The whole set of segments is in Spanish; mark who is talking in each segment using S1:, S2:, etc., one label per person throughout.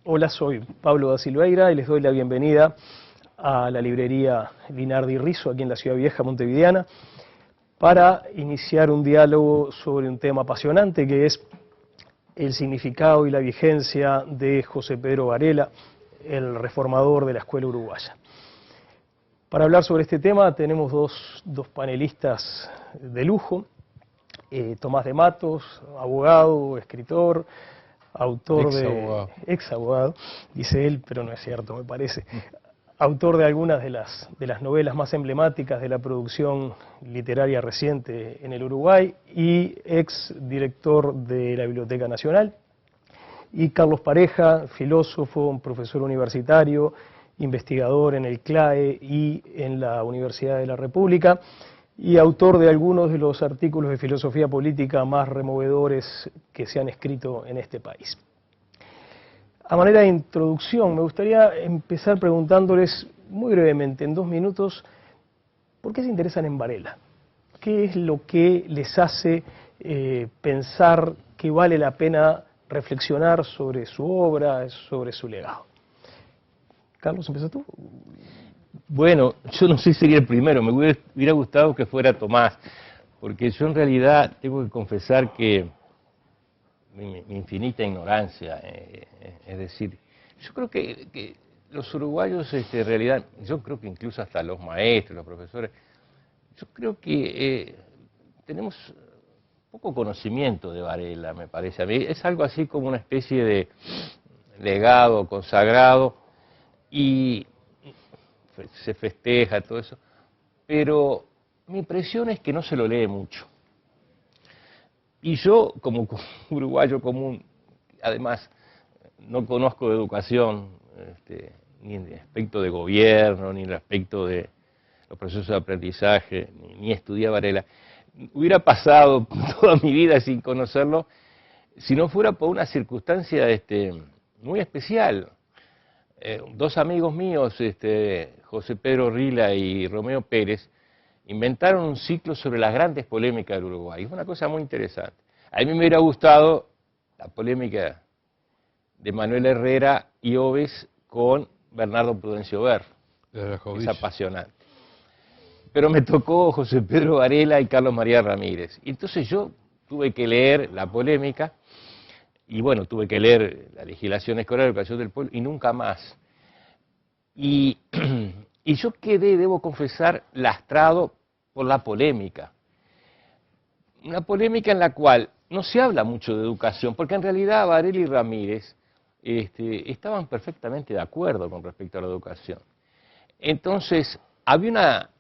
S1: Hola, soy Pablo da Silveira y les doy la bienvenida a la librería Linardi Rizzo, aquí en la Ciudad Vieja montevideana, para iniciar un diálogo sobre un tema apasionante que es el significado y la vigencia de José Pedro Varela, el reformador de la escuela uruguaya. Para hablar sobre este tema tenemos dos panelistas de lujo, Tomás de Matos, abogado, escritor, autor ex abogado, dice él, pero no es cierto, me parece, autor de algunas de las novelas más emblemáticas de la producción literaria reciente en el Uruguay y ex director de la Biblioteca Nacional, y Carlos Pareja, filósofo, profesor universitario, investigador en el CLAE y en la Universidad de la República, y autor de algunos de los artículos de filosofía política más removedores que se han escrito en este país. A manera de introducción, me gustaría empezar preguntándoles muy brevemente, en 2 minutos, ¿por qué se interesan en Varela? ¿Qué es lo que les hace pensar que vale la pena reflexionar sobre su obra, sobre su legado? Carlos, ¿empiezas tú?
S2: Bueno, yo no sé si sería el primero, me hubiera gustado que fuera Tomás, porque yo en realidad tengo que confesar que mi infinita ignorancia, es decir, yo creo que los uruguayos en realidad, yo creo que incluso hasta los maestros, los profesores, yo creo que tenemos poco conocimiento de Varela, me parece a mí, es algo así como una especie de legado consagrado y se festeja todo eso, pero mi impresión es que no se lo lee mucho. Y yo, como uruguayo común, además no conozco de educación, ni en el aspecto de gobierno, ni en el aspecto de los procesos de aprendizaje, ni estudié Varela, hubiera pasado toda mi vida sin conocerlo, si no fuera por una circunstancia muy especial. 2 amigos míos, José Pedro Rila y Romeo Pérez, inventaron un ciclo sobre las grandes polémicas del Uruguay. Es una cosa muy interesante. A mí me hubiera gustado la polémica de Manuel Herrera y Oves con Bernardo Prudencio Ver. Es apasionante. Pero me tocó José Pedro Varela y Carlos María Ramírez. Y entonces yo tuve que leer la polémica, y bueno, tuve que leer la legislación escolar de educación del pueblo, y nunca más. Y yo quedé, debo confesar, lastrado por la polémica. Una polémica en la cual no se habla mucho de educación, porque en realidad Varela y Ramírez estaban perfectamente de acuerdo con respecto a la educación. Entonces, había una,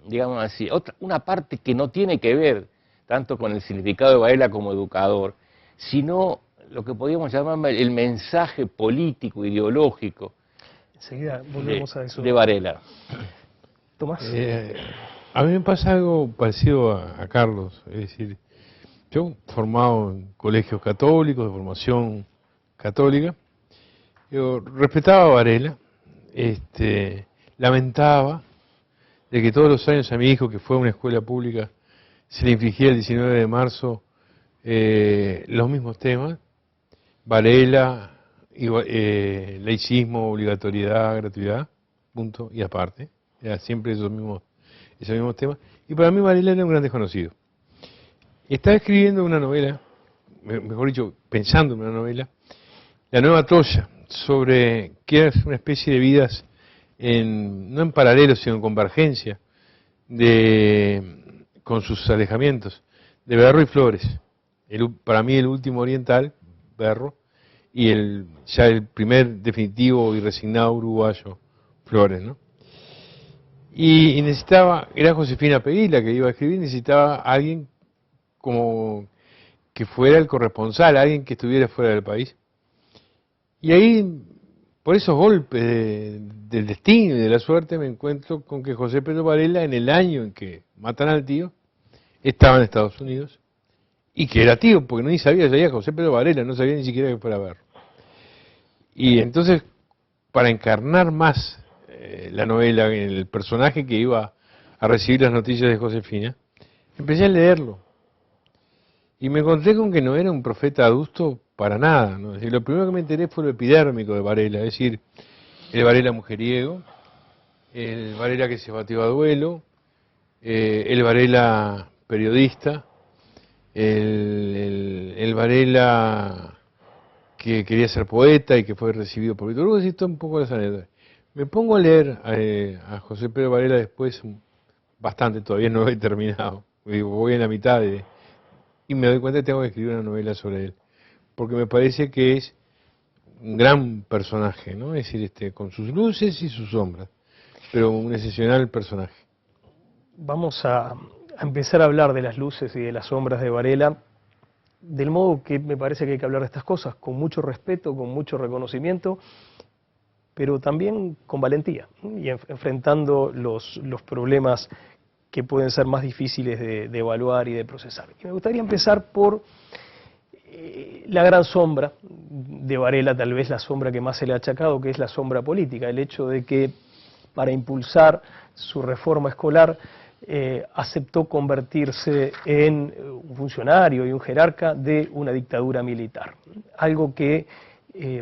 S2: digamos así, una parte que no tiene que ver tanto con el significado de Varela como educador, sino lo que podríamos llamar el mensaje político, ideológico.
S1: Enseguida volvemos a eso.
S2: De Varela.
S1: Tomás.
S3: A mí me pasa algo parecido a Carlos, es decir, yo formado en colegios católicos, de formación católica, yo respetaba a Varela, lamentaba de que todos los años a mi hijo, que fue a una escuela pública, se le infligía el 19 de marzo los mismos temas, Varela, laicismo, obligatoriedad, gratuidad, punto, y aparte, era siempre esos mismos temas, y para mí Varela era un gran desconocido. Estaba escribiendo una novela, mejor dicho, pensando en una novela, La Nueva Troya, sobre que es una especie de vidas, no en paralelo, sino en convergencia, con sus alejamientos, de Berro y Flores. Para mí el último oriental, Berro, y ya el primer definitivo y resignado uruguayo, Flores, ¿no? Y necesitaba, era Josefina Peguí la que iba a escribir, necesitaba alguien como que fuera el corresponsal, alguien que estuviera fuera del país. Y ahí, por esos golpes del destino y de la suerte, me encuentro con que José Pedro Varela, en el año en que matan al tío, estaba en Estados Unidos, y que era tío, porque no ni sabía José Pedro Varela, no sabía ni siquiera que fuera a ver. Y entonces, para encarnar más la novela, el personaje que iba a recibir las noticias de Josefina, empecé a leerlo. Y me encontré con que no era un profeta adusto para nada, ¿no? Es decir, lo primero que me enteré fue lo epidérmico de Varela, es decir, el Varela mujeriego, el Varela que se batió a duelo, el Varela periodista, el Varela que quería ser poeta y que fue recibido por Víctor Hugo, y un poco de esa anécdota. Me pongo a leer a José Pedro Varela después, bastante, todavía no lo he terminado, voy en la mitad y me doy cuenta que tengo que escribir una novela sobre él, porque me parece que es un gran personaje, ¿no? Es decir, con sus luces y sus sombras, pero un excepcional personaje.
S1: Vamos a empezar a hablar de las luces y de las sombras de Varela, del modo que me parece que hay que hablar de estas cosas, con mucho respeto, con mucho reconocimiento, pero también con valentía, y enfrentando los problemas que pueden ser más difíciles de evaluar y de procesar. Y me gustaría empezar por la gran sombra de Varela, tal vez la sombra que más se le ha achacado, que es la sombra política, el hecho de que para impulsar su reforma escolar aceptó convertirse en un funcionario y un jerarca de una dictadura militar, algo que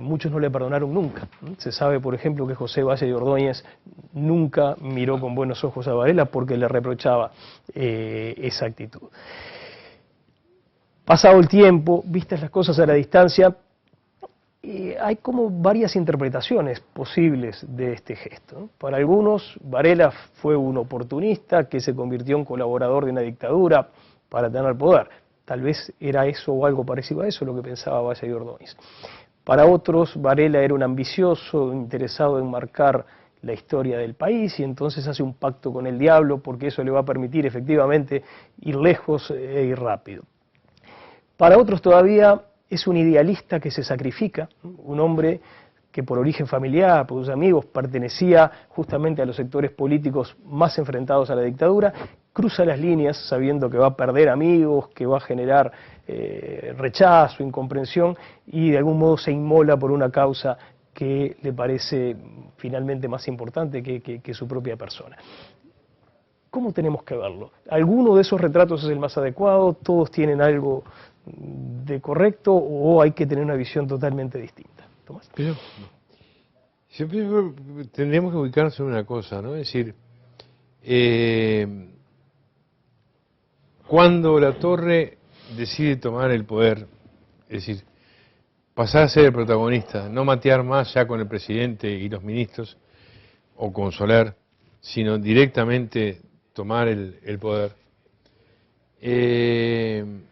S1: muchos no le perdonaron nunca. Se sabe, por ejemplo, que José Valle de Ordóñez nunca miró con buenos ojos a Varela porque le reprochaba esa actitud. Pasado el tiempo, vistas las cosas a la distancia, hay como varias interpretaciones posibles de este gesto, ¿no? Para algunos, Varela fue un oportunista que se convirtió en colaborador de una dictadura para tener poder. Tal vez era eso o algo parecido a eso lo que pensaba Valle de Ordóñez. Para otros, Varela era un ambicioso, interesado en marcar la historia del país y entonces hace un pacto con el diablo porque eso le va a permitir efectivamente ir lejos e ir rápido. Para otros todavía es un idealista que se sacrifica, un hombre que por origen familiar, por sus amigos, pertenecía justamente a los sectores políticos más enfrentados a la dictadura, cruza las líneas sabiendo que va a perder amigos, que va a generar rechazo, incomprensión, y de algún modo se inmola por una causa que le parece finalmente más importante que su propia persona. ¿Cómo tenemos que verlo? ¿Alguno de esos retratos es el más adecuado? ¿Todos tienen algo de correcto o hay que tener una visión totalmente distinta? Tomás.
S3: Pero siempre tendríamos que ubicarnos en una cosa, ¿no? Es decir, cuando Latorre decide tomar el poder, es decir, pasar a ser el protagonista, no matear más ya con el presidente y los ministros o con Soler, sino directamente tomar el poder. En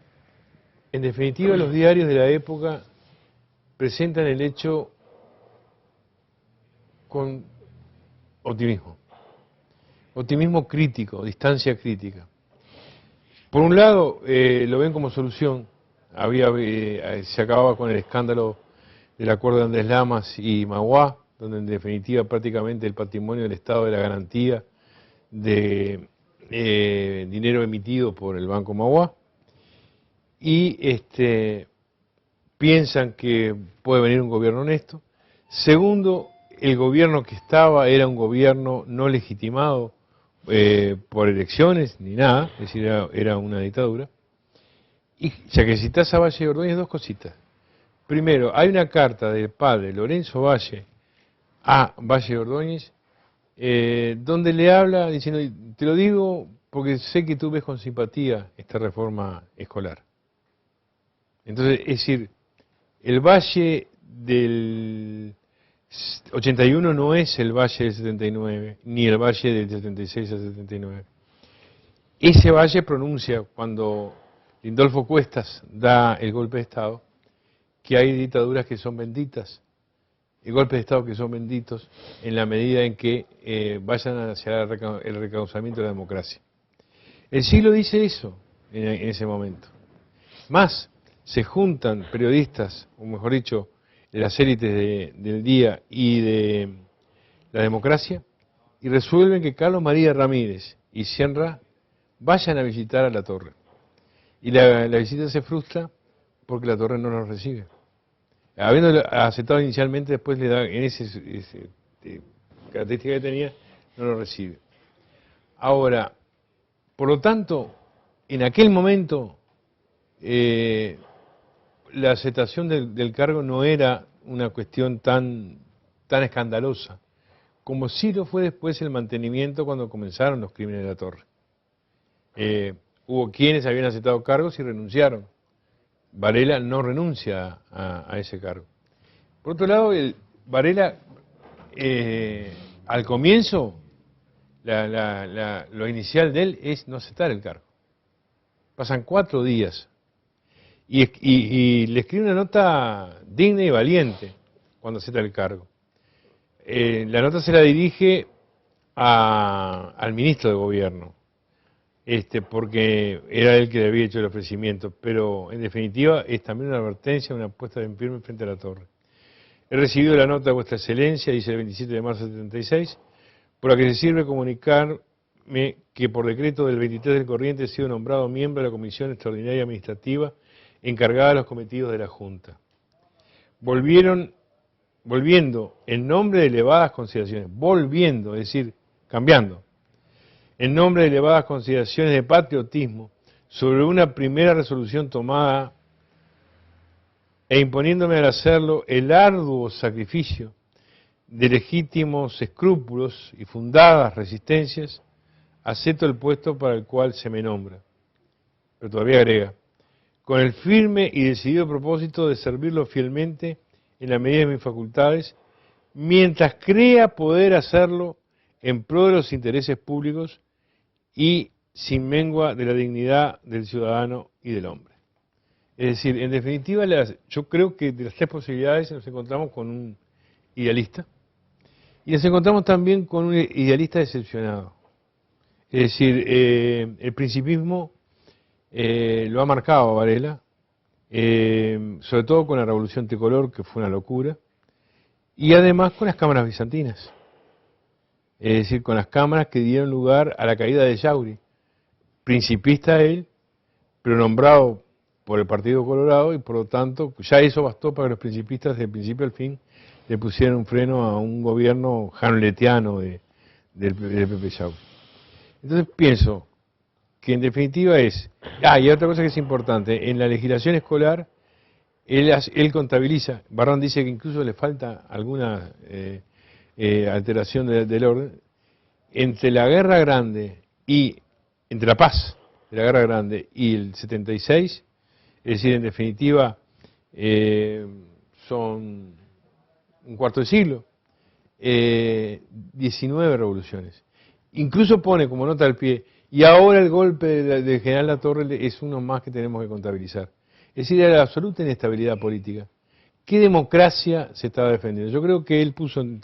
S3: definitiva, los diarios de la época presentan el hecho con optimismo. Optimismo crítico, distancia crítica. Por un lado, lo ven como solución. Se acababa con el escándalo del acuerdo de Andrés Lamas y Magua, donde en definitiva prácticamente el patrimonio del Estado era garantía de dinero emitido por el Banco Magua. Y piensan que puede venir un gobierno honesto. Segundo, el gobierno que estaba era un gobierno no legitimado por elecciones ni nada, es decir, era una dictadura. Y ya que citás a Valle de Ordóñez, dos cositas. Primero, hay una carta del padre Lorenzo Valle a Valle de Ordóñez, donde le habla diciendo, te lo digo porque sé que tú ves con simpatía esta reforma escolar. Entonces, es decir, el Valle del 81 no es el Valle del 79, ni el Valle del 76 al 79. Ese Valle pronuncia, cuando Lindolfo Cuestas da el golpe de Estado, que hay dictaduras que son benditas, y golpes de Estado que son benditos en la medida en que vayan hacia el recaudamiento de la democracia. El siglo dice eso en ese momento. Más, se juntan periodistas, o mejor dicho, las élites del día y de la democracia, y resuelven que Carlos María Ramírez y Sienra vayan a visitar a Latorre. Y la visita se frustra porque Latorre no los recibe. Habiendo aceptado inicialmente, después le da, en esa característica que tenía, no lo recibe. Ahora, por lo tanto, en aquel momento, la aceptación del cargo no era una cuestión tan escandalosa, como sí lo fue después el mantenimiento cuando comenzaron los crímenes de la Torre. Hubo quienes habían aceptado cargos y renunciaron. Varela no renuncia a ese cargo. Por otro lado, Varela, al comienzo, lo inicial de él es no aceptar el cargo. Pasan 4 días y le escribe una nota digna y valiente cuando acepta el cargo. La nota se la dirige al ministro de Gobierno, porque era él que le había hecho el ofrecimiento, pero en definitiva es también una advertencia, una puesta en firme frente a la Torre. He recibido la nota de Vuestra Excelencia, dice el 27 de marzo de 76, por la que se sirve comunicarme que por decreto del 23 del corriente he sido nombrado miembro de la Comisión Extraordinaria Administrativa encargada de los cometidos de la Junta. Volviendo en nombre de elevadas consideraciones, es decir, cambiando, en nombre de elevadas consideraciones de patriotismo, sobre una primera resolución tomada e imponiéndome al hacerlo el arduo sacrificio de legítimos escrúpulos y fundadas resistencias, acepto el puesto para el cual se me nombra. Pero todavía agrega, con el firme y decidido propósito de servirlo fielmente en la medida de mis facultades, mientras crea poder hacerlo en pro de los intereses públicos y sin mengua de la dignidad del ciudadano y del hombre. Es decir, en definitiva, yo creo que de las 3 posibilidades nos encontramos con un idealista y nos encontramos también con un idealista decepcionado. Es decir, el principismo lo ha marcado a Varela, sobre todo con la Revolución Tricolor, que fue una locura, y además con las cámaras bizantinas. Es decir, con las cámaras que dieron lugar a la caída de Yauri, principista él, pero nombrado por el Partido Colorado, y por lo tanto ya eso bastó para que los principistas desde el principio al fin le pusieran un freno a un gobierno hamletiano del Pepe Yauri. Entonces pienso que en definitiva es... y otra cosa que es importante, en la legislación escolar él contabiliza, Barrón dice que incluso le falta alguna alteración del orden, entre la Guerra Grande y, entre la paz de la Guerra Grande y el 76, es decir, en definitiva, son un cuarto de siglo, 19 revoluciones. Incluso pone como nota al pie, y ahora el golpe del general Latorre es uno más que tenemos que contabilizar. Es decir, era la absoluta inestabilidad política. ¿Qué democracia se estaba defendiendo? Yo creo que él puso en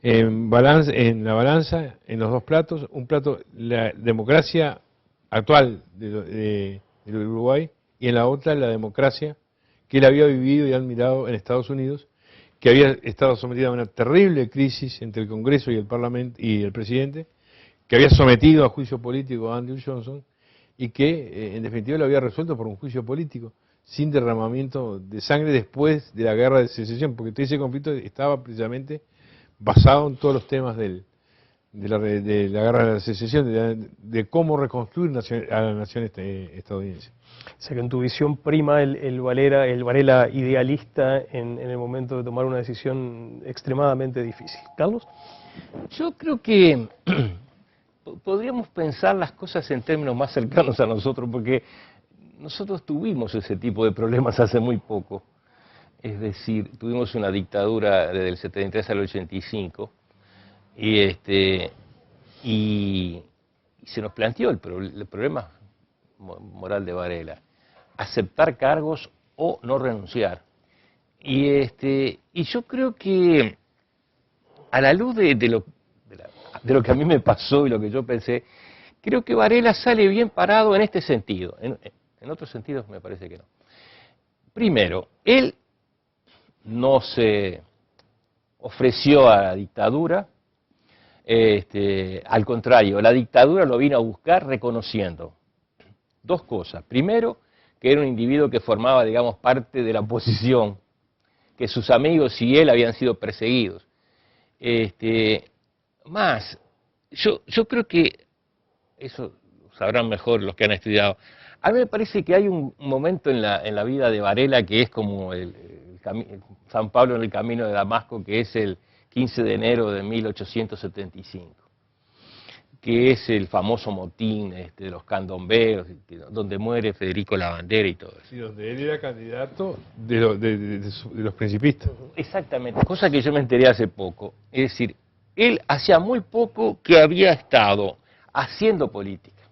S3: la balanza, en los 2 platos, un plato, la democracia actual de Uruguay, y en la otra la democracia que él había vivido y admirado en Estados Unidos, que había estado sometida a una terrible crisis entre el Congreso y el Parlamento y el presidente, que había sometido a juicio político a Andrew Johnson y que en definitiva lo había resuelto por un juicio político, sin derramamiento de sangre después de la guerra de secesión, porque todo ese conflicto estaba precisamente basado en todos los temas de la guerra de la secesión, de cómo reconstruir a la nación estadounidense.
S1: O sea que en tu visión prima el Varela idealista en el momento de tomar una decisión extremadamente difícil. ¿Carlos?
S2: Yo creo que podríamos pensar las cosas en términos más cercanos a nosotros, porque nosotros tuvimos ese tipo de problemas hace muy poco. Es decir, tuvimos una dictadura desde el 73 al 85 y se nos planteó el problema moral de Varela, aceptar cargos o no renunciar. Y yo creo que a la luz de lo que a mí me pasó y lo que yo pensé, creo que Varela sale bien parado en este sentido. En otros sentidos me parece que no. Primero, él no se ofreció a la dictadura, al contrario, la dictadura lo vino a buscar reconociendo 2 cosas. Primero, que era un individuo que formaba, digamos, parte de la oposición, que sus amigos y él habían sido perseguidos. Más, yo creo que, eso sabrán mejor los que han estudiado, A mí me parece que hay un momento en la vida de Varela que es como San Pablo en el camino de Damasco, que es el 15 de enero de 1875, que es el famoso motín de los candomberos, donde muere Federico Lavandera y todo eso.
S3: Sí, donde él era candidato de los principistas.
S2: Exactamente, cosa que yo me enteré hace poco. Es decir, él hacía muy poco que había estado haciendo política.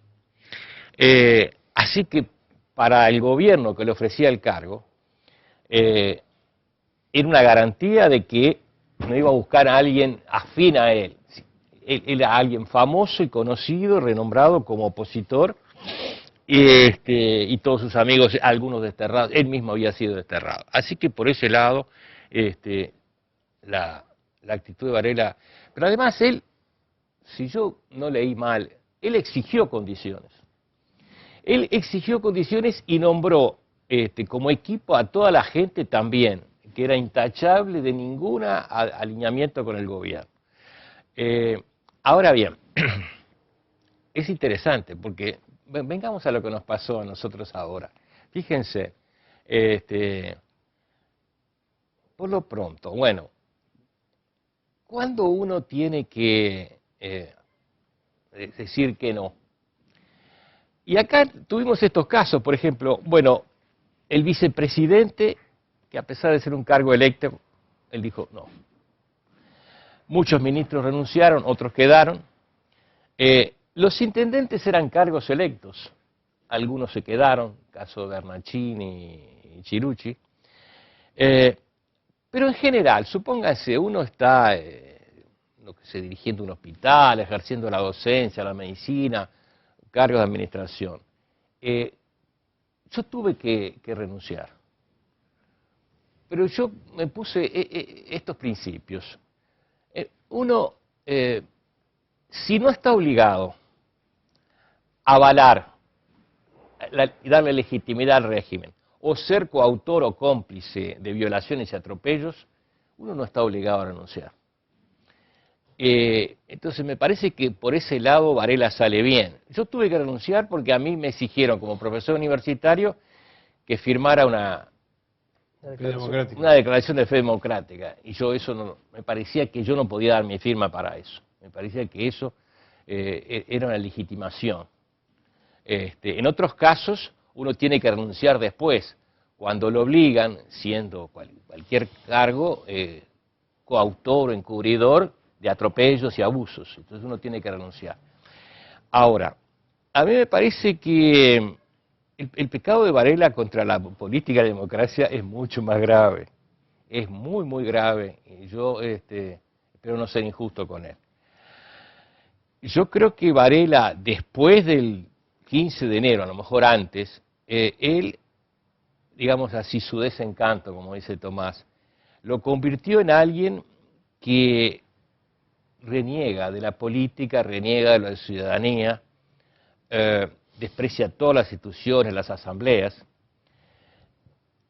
S2: Así que para el gobierno que le ofrecía el cargo, era una garantía de que no iba a buscar a alguien afín a él. Él era alguien famoso y conocido, renombrado como opositor, y todos sus amigos, algunos desterrados, él mismo había sido desterrado. Así que por ese lado, la actitud de Varela... Pero además él, si yo no leí mal, él exigió condiciones. Él exigió condiciones y nombró como equipo a toda la gente también, que era intachable de ningún alineamiento con el gobierno. Ahora bien, es interesante porque vengamos a lo que nos pasó a nosotros ahora. Fíjense, por lo pronto, bueno, ¿cuándo uno tiene que decir que no? Y acá tuvimos estos casos, por ejemplo, bueno, el vicepresidente, que a pesar de ser un cargo electo, él dijo no. Muchos ministros renunciaron, otros quedaron. Los intendentes eran cargos electos, algunos se quedaron, caso de Bernacchini y Chirucci. Pero en general, supóngase, uno está dirigiendo un hospital, ejerciendo la docencia, la medicina, cargos de administración. Yo tuve que renunciar. Pero yo me puse estos principios. Uno, si no está obligado a avalar y darle legitimidad al régimen, o ser coautor o cómplice de violaciones y atropellos, uno no está obligado a renunciar. Entonces me parece que por ese lado Varela sale bien. Yo tuve que renunciar porque a mí me exigieron como profesor universitario que firmara una declaración de fe democrática. Y yo eso no, me parecía que yo no podía dar mi firma para eso. Me parecía que eso era una legitimación. En otros casos uno tiene que renunciar después, cuando lo obligan, siendo cualquier cargo, coautor o encubridor de atropellos y abusos. Entonces uno tiene que renunciar. Ahora, a mí me parece que el pecado de Varela contra la política y la democracia es mucho más grave. Es muy, muy grave. Y yo espero no ser injusto con él. Yo creo que Varela, después del 15 de enero, a lo mejor antes, él, digamos así, su desencanto, como dice Tomás, lo convirtió en alguien que reniega de la política, reniega de la ciudadanía, desprecia todas las instituciones, las asambleas,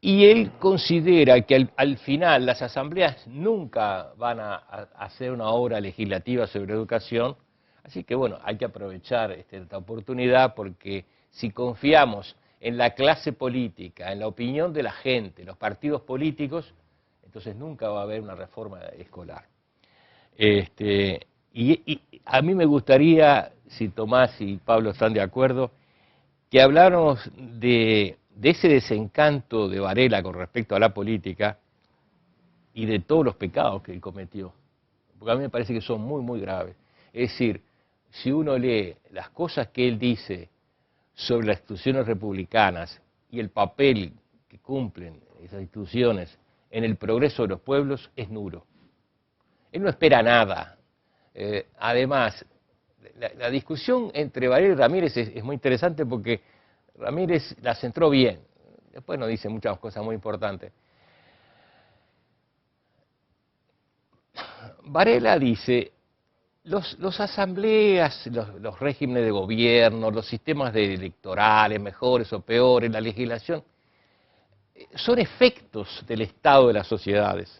S2: y él considera que al final las asambleas nunca van a hacer una obra legislativa sobre educación, así que bueno, hay que aprovechar esta oportunidad porque si confiamos en la clase política, en la opinión de la gente, los partidos políticos, entonces nunca va a haber una reforma escolar. Y a mí me gustaría, si Tomás y Pablo están de acuerdo, que habláramos de ese desencanto de Varela con respecto a la política y de todos los pecados que él cometió, porque a mí me parece que son muy, muy graves. Es decir, si uno lee las cosas que él dice sobre las instituciones republicanas y el papel que cumplen esas instituciones en el progreso de los pueblos, es nulo. Él no espera nada. Además, la discusión entre Varela y Ramírez es muy interesante porque Ramírez la centró bien. Después nos dice muchas cosas muy importantes. Varela dice, los asambleas, los regímenes de gobierno, los sistemas electorales, mejores o peores, la legislación, son efectos del estado de las sociedades.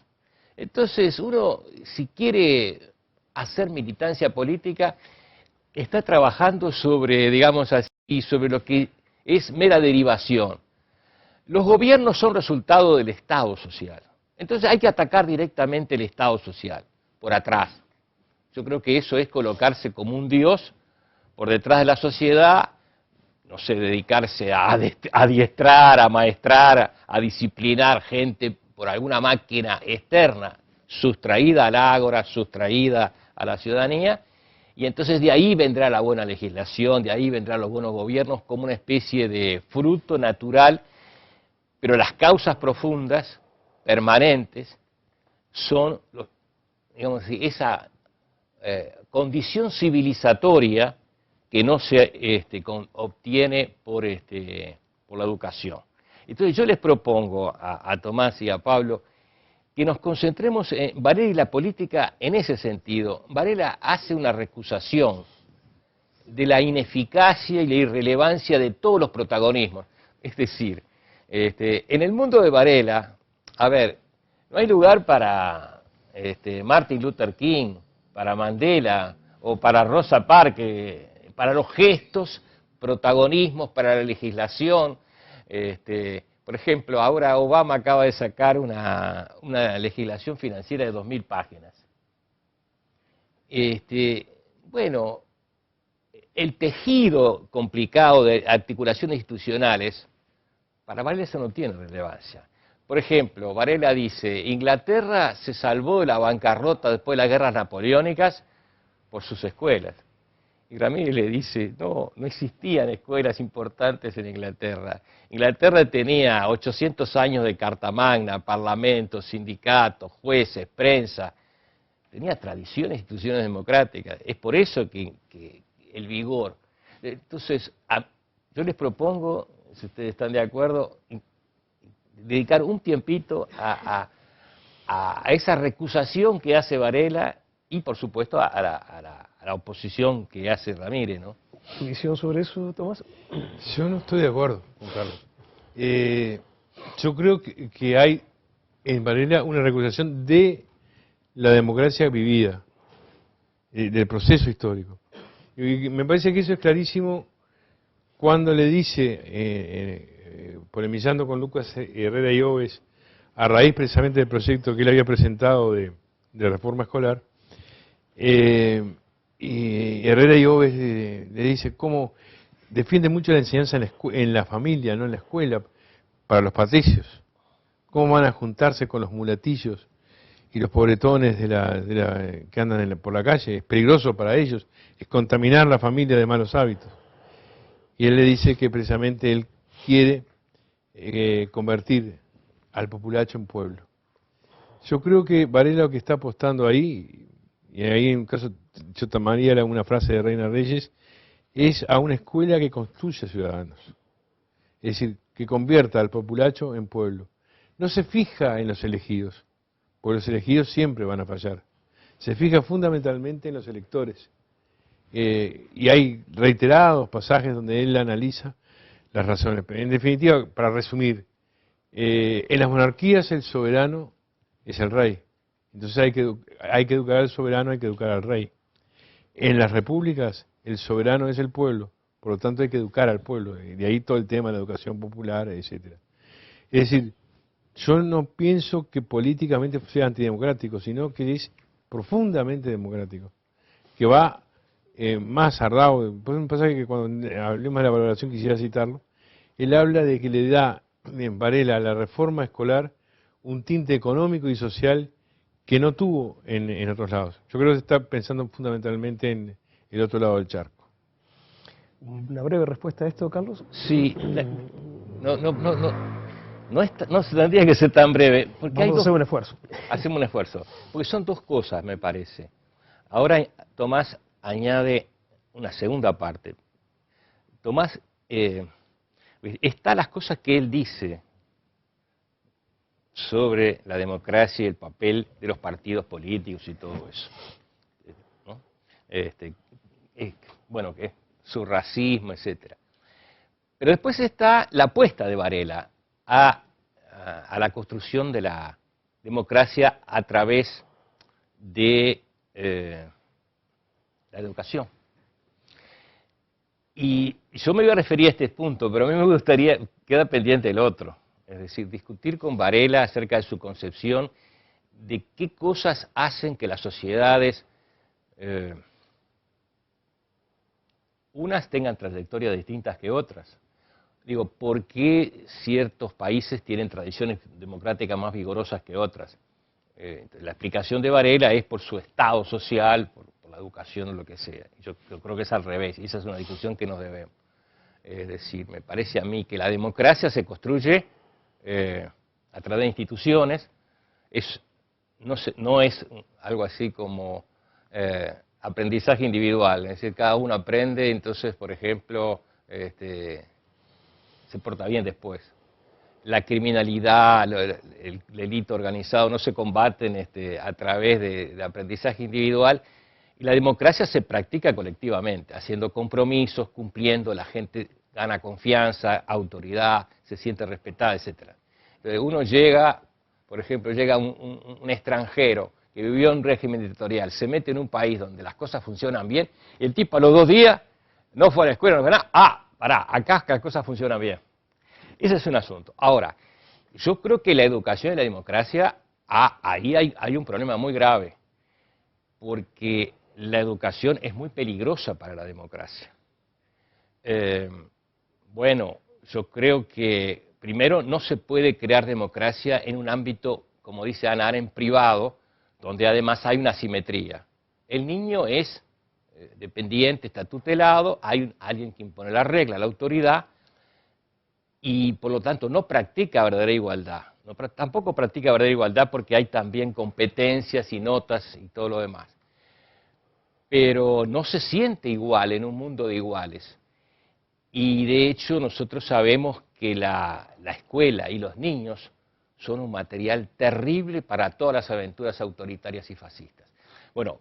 S2: Entonces, uno, si quiere hacer militancia política, está trabajando sobre, digamos así, sobre lo que es mera derivación. Los gobiernos son resultado del Estado social. Entonces hay que atacar directamente el Estado social, por atrás. Yo creo que eso es colocarse como un dios por detrás de la sociedad, no sé, dedicarse a adiestrar, a maestrar, a disciplinar gente por alguna máquina externa, sustraída al ágora, sustraída a la ciudadanía, y entonces de ahí vendrá la buena legislación, de ahí vendrán los buenos gobiernos como una especie de fruto natural, pero las causas profundas, permanentes, son, digamos así, esa condición civilizatoria que no se obtiene por la educación. Entonces yo les propongo a Tomás y a Pablo que nos concentremos en Varela y la política en ese sentido. Varela hace una recusación de la ineficacia y la irrelevancia de todos los protagonismos. Es decir, en el mundo de Varela, a ver, no hay lugar para Martin Luther King, para Mandela o para Rosa Parks, para los gestos, protagonismos, para la legislación. Por ejemplo, ahora Obama acaba de sacar una legislación financiera de 2000 páginas. Bueno, el tejido complicado de articulaciones institucionales, para Varela eso no tiene relevancia. Por ejemplo, Varela dice, Inglaterra se salvó de la bancarrota después de las guerras napoleónicas por sus escuelas. Y Ramírez le dice, no existían escuelas importantes en Inglaterra. Inglaterra tenía 800 años de Carta Magna, parlamentos, sindicatos, jueces, prensa. Tenía tradiciones, instituciones democráticas. Es por eso que el vigor. Entonces, yo les propongo, si ustedes están de acuerdo, dedicar un tiempito a esa recusación que hace Varela y, por supuesto, a la oposición que hace Ramírez, ¿no?
S1: ¿Tu visión sobre eso, Tomás?
S3: Yo no estoy de acuerdo con Carlos. Yo creo que hay en Varela una recusación de la democracia vivida, del proceso histórico. Y me parece que eso es clarísimo cuando le dice, polemizando con Lucas Herrera y Oves, a raíz precisamente del proyecto que él había presentado de reforma escolar, y Herrera y Oves le dice cómo defiende mucho la enseñanza en la familia, no en la escuela, para los patricios. Cómo van a juntarse con los mulatillos y los pobretones que andan por la calle. Es peligroso para ellos, es contaminar la familia de malos hábitos. Y él le dice que precisamente él quiere convertir al populacho en pueblo. Yo creo que Varela lo que está apostando ahí, y ahí en un caso yo tomaría una frase de Reina Reyes, es a una escuela que construya ciudadanos. Es decir, que convierta al populacho en pueblo. No se fija en los elegidos, porque los elegidos siempre van a fallar. Se fija fundamentalmente en los electores. Y hay reiterados pasajes donde él analiza las razones. En definitiva, para resumir, en las monarquías el soberano es el rey. Entonces hay que educar al soberano, hay que educar al rey. En las repúblicas el soberano es el pueblo, por lo tanto hay que educar al pueblo. De ahí todo el tema de la educación popular, etcétera. Es decir, yo no pienso que políticamente sea antidemocrático, sino que es profundamente democrático, que va más arrado. Por un pasaje que cuando hablemos de la valoración quisiera citarlo, él habla de que le da en Varela a la reforma escolar un tinte económico y social que no tuvo en otros lados. Yo creo que se está pensando fundamentalmente en el otro lado del charco.
S1: ¿Una breve respuesta a esto, Carlos?
S2: Sí, no se tendría que ser tan breve. Porque
S1: Vamos a hacer un esfuerzo.
S2: Hacemos un esfuerzo. Porque son dos cosas, me parece. Ahora Tomás añade una segunda parte. Tomás, está las cosas que él dice sobre la democracia y el papel de los partidos políticos y todo eso, ¿no? Bueno, que su racismo, etcétera. Pero después está la apuesta de Varela a la construcción de la democracia a través de la educación. Y yo me voy a referir a este punto, pero a mí me gustaría, queda pendiente el otro, es decir, discutir con Varela acerca de su concepción de qué cosas hacen que las sociedades, unas tengan trayectorias distintas que otras. Digo, ¿por qué ciertos países tienen tradiciones democráticas más vigorosas que otras? La explicación de Varela es por su estado social, por la educación o lo que sea. Yo creo que es al revés, y esa es una discusión que nos debemos. Es decir, me parece a mí que la democracia se construye a través de instituciones, no es algo así como aprendizaje individual, es decir, cada uno aprende, entonces, por ejemplo, se porta bien después. La criminalidad, el delito organizado no se combaten a través de aprendizaje individual, y la democracia se practica colectivamente, haciendo compromisos, cumpliendo, la gente gana confianza, autoridad, se siente respetada, etc. Entonces uno llega, por ejemplo, llega un extranjero que vivió en un régimen dictatorial, se mete en un país donde las cosas funcionan bien, y el tipo a los 2 días no fue a la escuela, no fue nada, pará, acá las cosas funcionan bien. Ese es un asunto. Ahora, yo creo que la educación y la democracia, ahí hay un problema muy grave, porque la educación es muy peligrosa para la democracia. Bueno, yo creo que primero no se puede crear democracia en un ámbito, como dice Ana Arendt, privado, donde además hay una asimetría. El niño es dependiente, está tutelado, hay alguien que impone la regla, la autoridad, y por lo tanto no practica verdadera igualdad. Tampoco practica verdadera igualdad porque hay también competencias y notas y todo lo demás. Pero no se siente igual en un mundo de iguales. Y de hecho nosotros sabemos que la escuela y los niños son un material terrible para todas las aventuras autoritarias y fascistas. Bueno,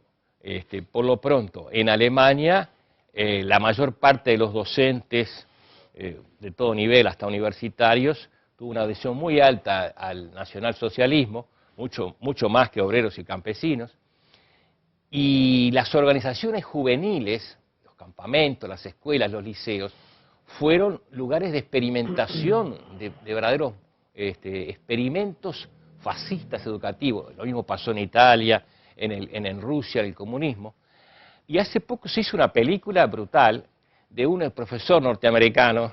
S2: por lo pronto, en Alemania la mayor parte de los docentes de todo nivel, hasta universitarios, tuvo una adhesión muy alta al nacionalsocialismo, mucho más que obreros y campesinos, y las organizaciones juveniles, los campamentos, las escuelas, los liceos, fueron lugares de experimentación, de verdaderos experimentos fascistas educativos. Lo mismo pasó en Italia, en Rusia, el comunismo, y hace poco se hizo una película brutal de un profesor norteamericano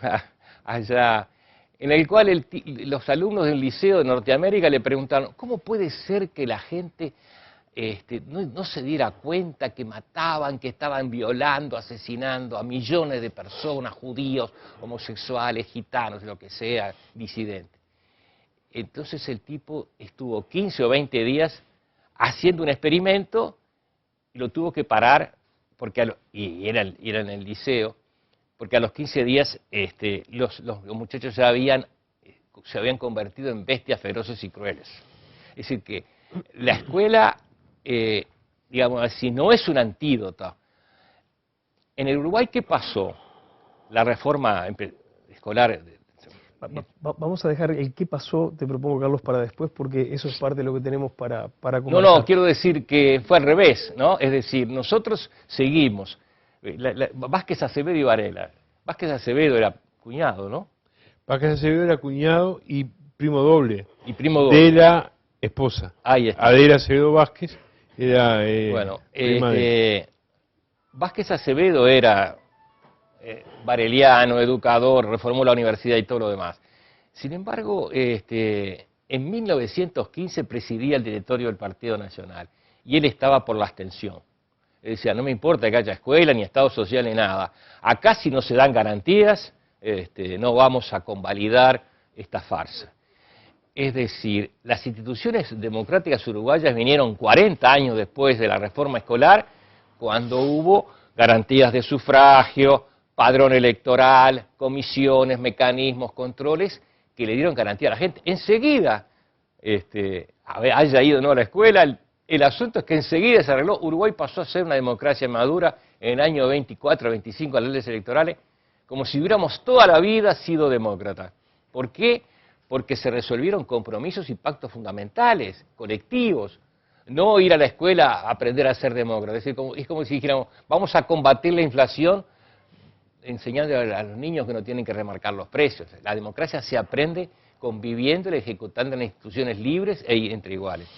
S2: allá, en el cual los alumnos del liceo de Norteamérica le preguntaron, ¿cómo puede ser que la gente no se diera cuenta que mataban, que estaban violando, asesinando a millones de personas, judíos, homosexuales, gitanos, lo que sea, disidentes? Entonces el tipo estuvo 15 o 20 días haciendo un experimento y lo tuvo que parar, y era en el liceo, porque a los 15 días los muchachos se habían convertido en bestias feroces y crueles. Es decir, que la escuela, digamos así, no es un antídoto. En el Uruguay, ¿qué pasó? La reforma escolar.
S1: Vamos a dejar el qué pasó, te propongo, Carlos, para después, porque eso es parte de lo que tenemos para conversar.
S2: No, quiero decir que fue al revés, ¿no? Es decir, nosotros seguimos. Vázquez Acevedo y Varela. Vázquez Acevedo era cuñado, ¿no?
S3: Vázquez Acevedo era cuñado y primo doble.
S2: Y primo doble.
S3: De la esposa.
S2: Ahí está.
S3: Adela Acevedo Vázquez era
S2: bueno,
S3: prima de...
S2: Vázquez Acevedo era vareliano, educador, reformó la universidad y todo lo demás. Sin embargo, en 1915 presidía el directorio del Partido Nacional y él estaba por la abstención. Él decía, no me importa que haya escuela, ni Estado social, ni nada. Acá si no se dan garantías, no vamos a convalidar esta farsa. Es decir, las instituciones democráticas uruguayas vinieron 40 años después de la reforma escolar, cuando hubo garantías de sufragio, padrón electoral, comisiones, mecanismos, controles, que le dieron garantía a la gente. Enseguida, haya ido o no a la escuela, el asunto es que enseguida se arregló. Uruguay pasó a ser una democracia madura en el año 24, 25, a las leyes electorales, como si hubiéramos toda la vida sido demócratas. ¿Por qué? Porque se resolvieron compromisos y pactos fundamentales, colectivos. No ir a la escuela a aprender a ser demócrata. Es como si dijéramos, vamos a combatir la inflación enseñando a los niños que no tienen que remarcar los precios. La democracia se aprende conviviendo y ejecutando en instituciones libres e entre iguales.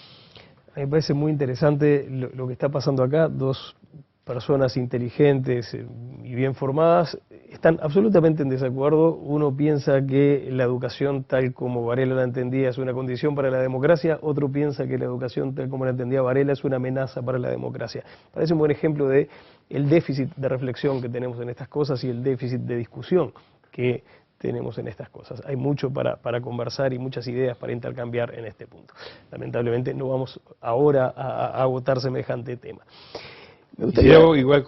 S1: A mí me parece muy interesante lo que está pasando acá. Dos personas inteligentes y bien formadas están absolutamente en desacuerdo. Uno piensa que la educación tal como Varela la entendía es una condición para la democracia, otro piensa que la educación tal como la entendía Varela es una amenaza para la democracia. Parece un buen ejemplo de el déficit de reflexión que tenemos en estas cosas y el déficit de discusión que tenemos en estas cosas. Hay mucho para conversar y muchas ideas para intercambiar en este punto. Lamentablemente no vamos ahora a agotar semejante tema. Me gustaría
S3: igual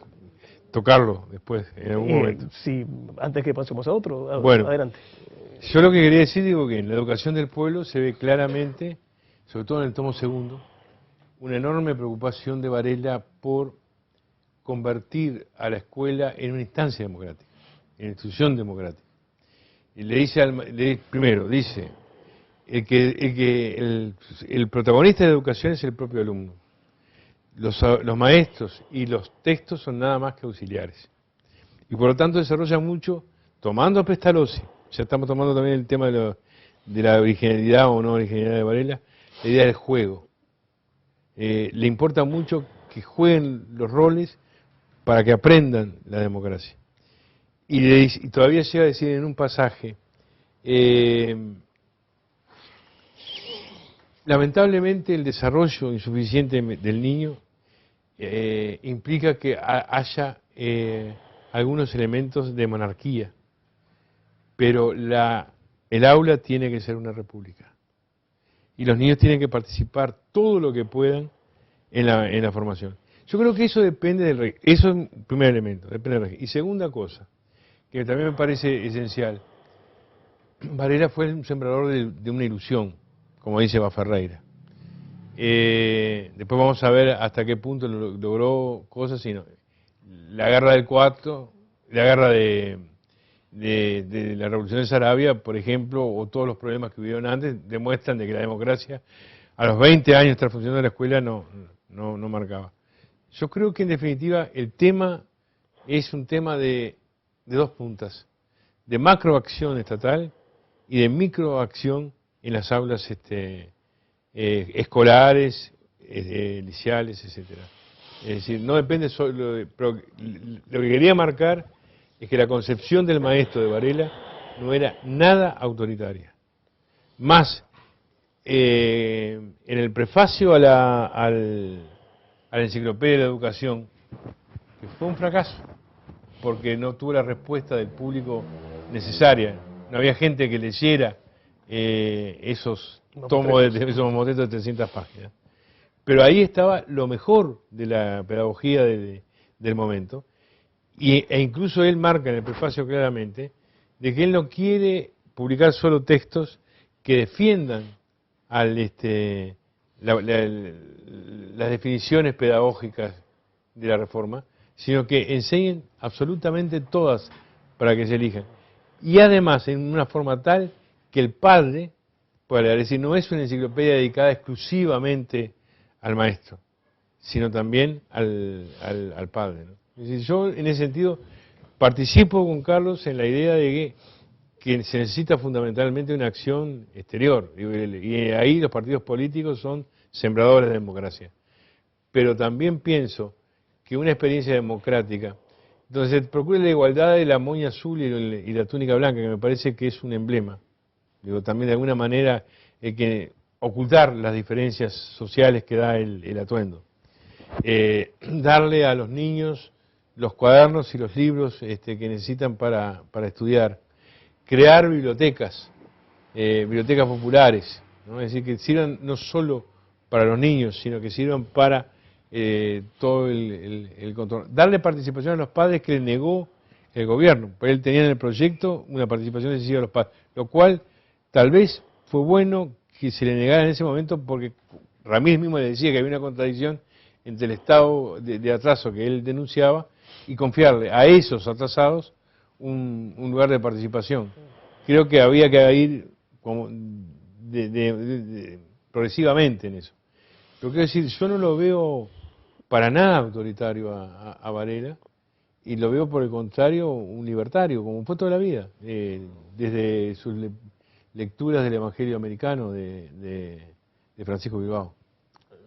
S3: tocarlo después, en algún momento.
S1: Sí, antes que pasemos a otro,
S3: Bueno,
S1: adelante.
S3: Yo lo que quería decir, digo que en la educación del pueblo se ve claramente, sobre todo en el tomo segundo, una enorme preocupación de Varela por convertir a la escuela en una instancia democrática, en una institución democrática. Y le dice primero, dice, el protagonista de la educación es el propio alumno. Los maestros y los textos son nada más que auxiliares. Y por lo tanto desarrolla mucho, tomando a Pestalozzi, ya estamos tomando también el tema de la originalidad o no originalidad de Varela, la idea del juego. Le importa mucho que jueguen los roles para que aprendan la democracia. Y todavía llega a decir en un pasaje, lamentablemente el desarrollo insuficiente del niño implica que haya algunos elementos de monarquía, pero el aula tiene que ser una república y los niños tienen que participar todo lo que puedan en la formación. Yo creo que eso depende del régimen. Eso es el primer elemento, depende del régimen. Y segunda cosa, que también me parece esencial, Varela fue un sembrador de una ilusión, como dice Baferreira. Después vamos a ver hasta qué punto logró cosas, sino la guerra del 4, la guerra de la Revolución de Saravia, por ejemplo, o todos los problemas que hubieron antes, demuestran de que la democracia a los 20 años tras funcionando la escuela no marcaba. Yo creo que en definitiva el tema es un tema de dos puntas, de macroacción estatal y de microacción en las aulas escolares, liceales, etcétera. Es decir, no depende solo de... Pero lo que quería marcar es que la concepción del maestro de Varela no era nada autoritaria. Más, en el prefacio a la Enciclopedia de la Educación, que fue un fracaso, porque no tuvo la respuesta del público necesaria. No había gente que leyera esos tomos, esos motetos de 300 páginas. Pero ahí estaba lo mejor de la pedagogía del momento, e incluso él marca en el prefacio claramente de que él no quiere publicar solo textos que defiendan las definiciones pedagógicas de la reforma, sino que enseñen absolutamente todas para que se elijan. Y además en una forma tal que el padre pueda leer. Es decir, no es una enciclopedia dedicada exclusivamente al maestro, sino también al padre, ¿no? Es decir, yo en ese sentido participo con Carlos en la idea de que se necesita fundamentalmente una acción exterior, y ahí los partidos políticos son sembradores de democracia. Pero también pienso que una experiencia democrática, donde se procure la igualdad de la moña azul y la túnica blanca, que me parece que es un emblema, digo, también de alguna manera que ocultar las diferencias sociales que da el atuendo. Darle a los niños los cuadernos y los libros que necesitan para estudiar. Crear bibliotecas populares, ¿no? Es decir, que sirvan no solo para los niños, sino que sirvan para todo el control. Darle participación a los padres que le negó el gobierno, porque él tenía en el proyecto una participación decisiva a los padres, lo cual tal vez fue bueno que se le negara en ese momento, porque Ramírez mismo le decía que había una contradicción entre el estado de atraso que él denunciaba y confiarle a esos atrasados un lugar de participación. Creo que había que ir como progresivamente en eso. Pero quiero decir, yo no lo veo para nada autoritario a Varela, y lo veo por el contrario un libertario, como fue toda la vida, desde sus lecturas del Evangelio americano de Francisco Bilbao.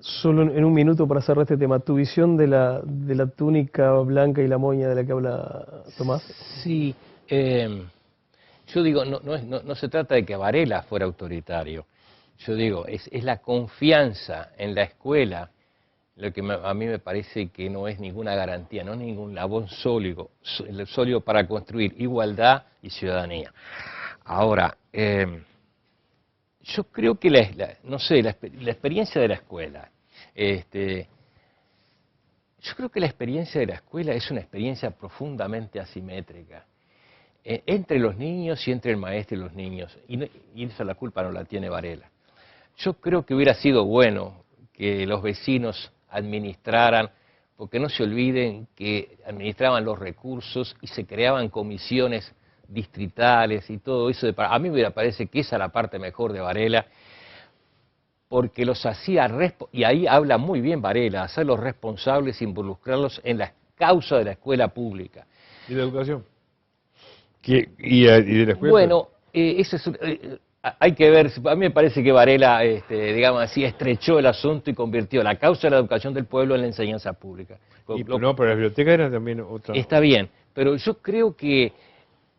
S1: Solo en un minuto para cerrar este tema, tu visión de la túnica blanca y la moña de la que habla Tomás.
S2: Sí, yo digo, no se trata de que Varela fuera autoritario. Yo digo, es la confianza en la escuela lo que a mí me parece que no es ninguna garantía, no es ningún labón sólido para construir igualdad y ciudadanía. Ahora, yo creo que no sé, la experiencia de la escuela, yo creo que la experiencia de la escuela es una experiencia profundamente asimétrica entre los niños y entre el maestro y los niños, y esa la culpa no la tiene Varela. Yo creo que hubiera sido bueno que los vecinos administraran, porque no se olviden que administraban los recursos y se creaban comisiones distritales y todo eso. A mí me parece que esa es la parte mejor de Varela, porque los hacía, y ahí habla muy bien Varela, hacerlos responsables, involucrarlos en la causa de la escuela pública.
S3: ¿Y la educación? ¿Y de la escuela?
S2: Bueno, eso es... hay que ver, a mí me parece que Varela, digamos así, estrechó el asunto y convirtió la causa de la educación del pueblo en la enseñanza pública.
S3: No, pero la biblioteca era también otra...
S2: Está bien, pero yo creo que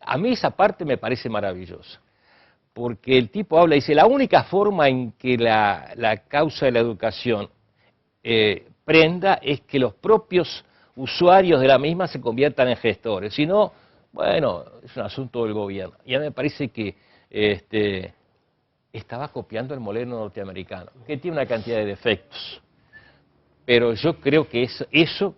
S2: a mí esa parte me parece maravillosa, porque el tipo habla y dice, la única forma en que la causa de la educación prenda es que los propios usuarios de la misma se conviertan en gestores, si no, bueno, es un asunto del gobierno. Y a mí me parece que estaba copiando el modelo norteamericano, que tiene una cantidad de defectos. Pero yo creo que eso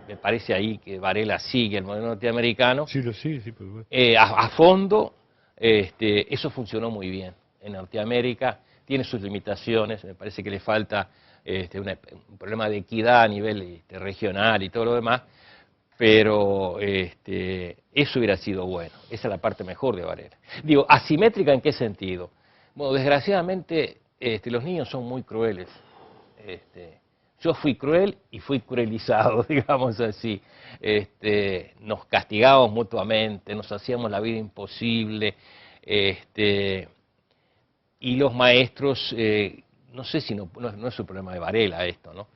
S2: me parece ahí que Varela sigue el modelo norteamericano.
S3: Sí, lo sigue, sí, pero...
S2: a fondo, eso funcionó muy bien en Norteamérica, tiene sus limitaciones, me parece que le falta un problema de equidad a nivel regional y todo lo demás, pero eso hubiera sido bueno, esa es la parte mejor de Varela. Digo, asimétrica ¿en qué sentido? Bueno, desgraciadamente los niños son muy crueles. Yo fui cruel y fui cruelizado, digamos así. Nos castigábamos mutuamente, nos hacíamos la vida imposible, y los maestros, no sé si no es un problema de Varela esto, ¿no?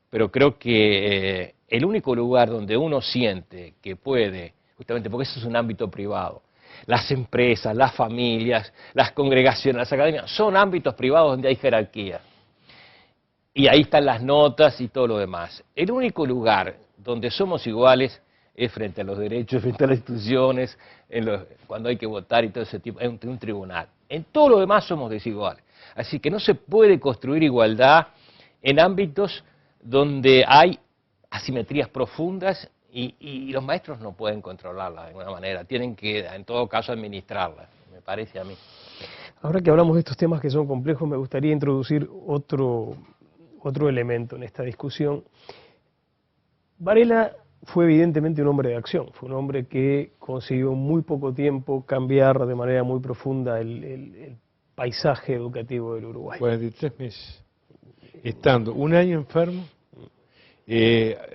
S2: Pero creo que el único lugar donde uno siente que puede, justamente porque eso es un ámbito privado, las empresas, las familias, las congregaciones, las academias, son ámbitos privados donde hay jerarquía. Y ahí están las notas y todo lo demás. El único lugar donde somos iguales es frente a los derechos, frente a las instituciones, cuando hay que votar y todo ese tipo, en un tribunal. En todo lo demás somos desiguales. Así que no se puede construir igualdad en ámbitos donde hay asimetrías profundas y los maestros no pueden controlarlas de alguna manera, tienen que en todo caso administrarlas, me parece a mí.
S1: Ahora que hablamos de estos temas que son complejos, me gustaría introducir otro elemento en esta discusión. Varela fue evidentemente un hombre de acción, fue un hombre que consiguió en muy poco tiempo cambiar de manera muy profunda el paisaje educativo del Uruguay.
S3: 43 meses, estando un año enfermo,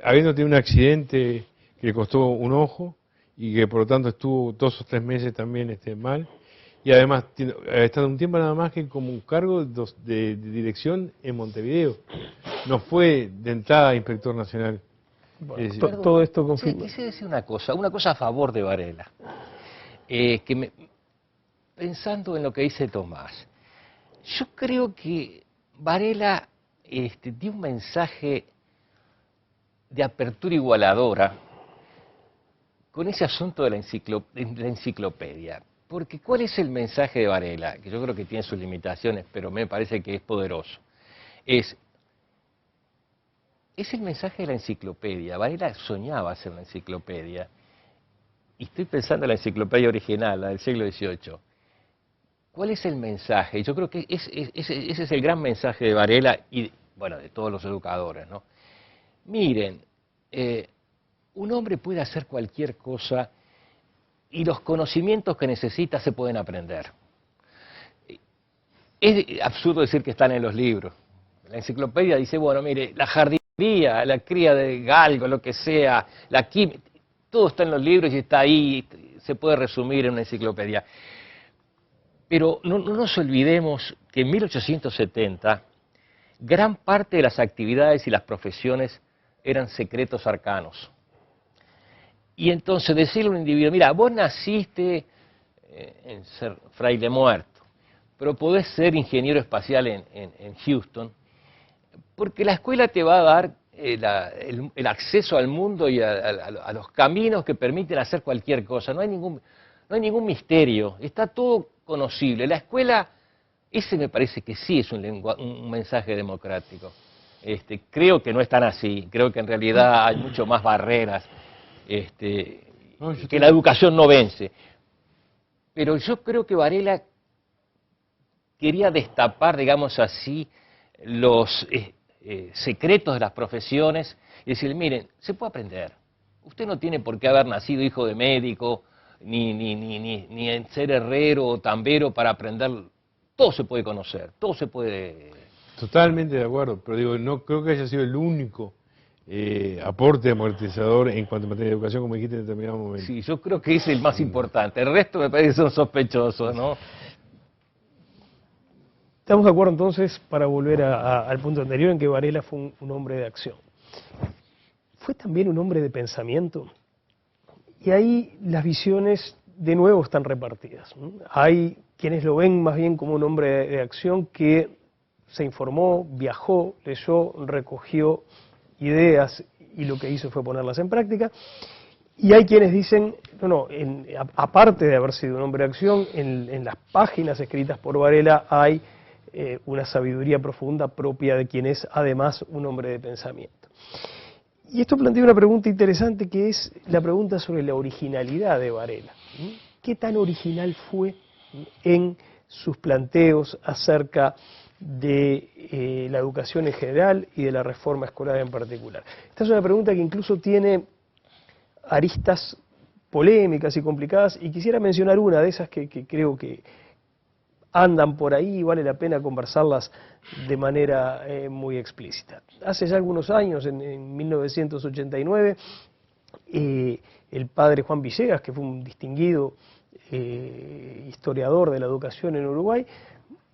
S3: habiendo tenido un accidente que le costó un ojo y que por lo tanto estuvo 2 o 3 meses también mal, y además ha estado un tiempo nada más que como un cargo de dirección en Montevideo, no fue de entrada inspector nacional.
S1: Bueno, todo esto confirma.
S2: Quise decir una cosa a favor de Varela, pensando en lo que dice Tomás, yo creo que Varela dio un mensaje de apertura igualadora con ese asunto de la enciclopedia. Porque ¿cuál es el mensaje de Varela? Que yo creo que tiene sus limitaciones, pero me parece que es poderoso. Es el mensaje de la enciclopedia. Varela soñaba hacer una enciclopedia. Y estoy pensando en la enciclopedia original, la del siglo XVIII. ¿Cuál es el mensaje? Yo creo que ese es el gran mensaje de Varela y, bueno, de todos los educadores, ¿no? Miren, un hombre puede hacer cualquier cosa y los conocimientos que necesita se pueden aprender. Es absurdo decir que están en los libros. La enciclopedia dice, bueno, mire, la jardinería, la cría de galgo, lo que sea, la química, todo está en los libros y está ahí, se puede resumir en una enciclopedia. Pero no nos olvidemos que en 1870 gran parte de las actividades y las profesiones eran secretos arcanos. Y entonces decirle a un individuo, mira, vos naciste en ser fraile muerto, pero podés ser ingeniero espacial en Houston, porque la escuela te va a dar el acceso al mundo y a los caminos que permiten hacer cualquier cosa. No hay ningún misterio, está todo conocible. La escuela, ese me parece que sí es un mensaje democrático. Creo que no es tan así, creo que en realidad hay mucho más barreras, que la educación no vence. Pero yo creo que Varela quería destapar, digamos así, los secretos de las profesiones y decir, miren, se puede aprender. Usted no tiene por qué haber nacido hijo de médico, ni en ser herrero o tambero para aprender. Todo se puede conocer, todo se puede...
S3: Totalmente de acuerdo, pero digo, no creo que haya sido el único aporte amortizador en cuanto a materia de educación, como dijiste en determinado momento.
S2: Sí, yo creo que ese es el más importante. El resto me parece que son sospechosos, ¿no?
S1: Estamos de acuerdo entonces, para volver al punto anterior, en que Varela fue un hombre de acción. Fue también un hombre de pensamiento. Y ahí las visiones de nuevo están repartidas, ¿no? Hay quienes lo ven más bien como un hombre de acción que se informó, viajó, leyó, recogió ideas y lo que hizo fue ponerlas en práctica. Y hay quienes dicen, aparte de haber sido un hombre de acción, en las páginas escritas por Varela hay una sabiduría profunda propia de quien es además un hombre de pensamiento. Y esto plantea una pregunta interesante, que es la pregunta sobre la originalidad de Varela. ¿Qué tan original fue en sus planteos acerca de la educación en general y de la reforma escolar en particular? Esta es una pregunta que incluso tiene aristas polémicas y complicadas, y quisiera mencionar una de esas que creo que andan por ahí y vale la pena conversarlas de manera muy explícita. Hace ya algunos años, en 1989, el padre Juan Villegas, que fue un distinguido historiador de la educación en Uruguay,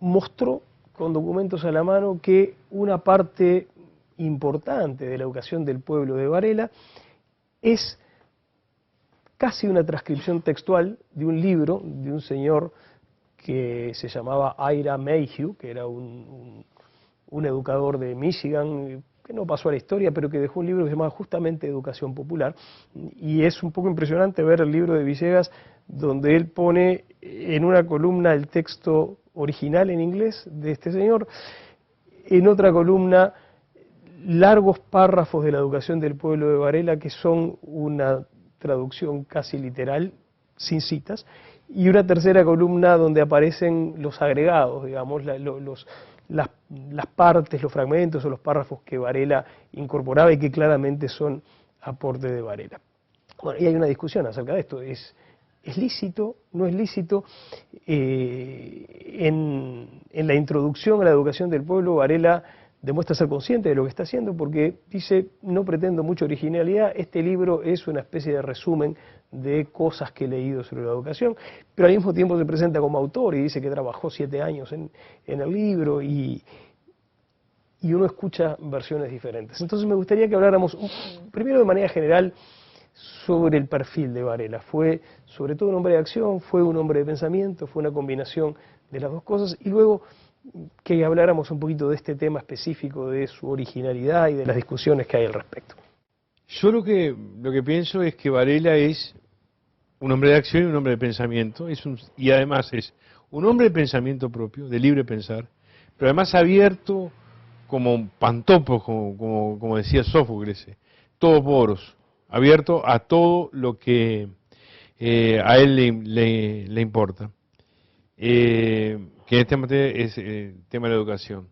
S1: mostró con documentos a la mano que una parte importante de la educación del pueblo de Varela es casi una transcripción textual de un libro de un señor que se llamaba Ira Mayhew, que era un educador de Michigan, que no pasó a la historia, pero que dejó un libro que se llamaba justamente Educación Popular. Y es un poco impresionante ver el libro de Villegas, donde él pone en una columna el texto original en inglés de este señor, en otra columna largos párrafos de la educación del pueblo de Varela, que son una traducción casi literal, sin citas, y una tercera columna donde aparecen los agregados, digamos, las partes, los fragmentos o los párrafos que Varela incorporaba y que claramente son aporte de Varela. Bueno, y hay una discusión acerca de esto. ¿Es lícito? ¿No es lícito? En la introducción a la educación del pueblo, Varela demuestra ser consciente de lo que está haciendo, porque dice, no pretendo mucha originalidad, este libro es una especie de resumen de cosas que he leído sobre la educación, pero al mismo tiempo se presenta como autor y dice que trabajó 7 años en el libro, y uno escucha versiones diferentes. Entonces me gustaría que habláramos primero de manera general sobre el perfil de Varela. Fue sobre todo un hombre de acción, fue un hombre de pensamiento, fue una combinación de las dos cosas, y luego que habláramos un poquito de este tema específico, de su originalidad y de las discusiones que hay al respecto.
S3: Yo lo que pienso es que Varela es un hombre de acción y un hombre de pensamiento, y además es un hombre de pensamiento propio, de libre pensar, pero además abierto como pantopos, como decía Sófocles, todos poros, abierto a todo lo que a él le importa. Que en este materia es el tema de la educación.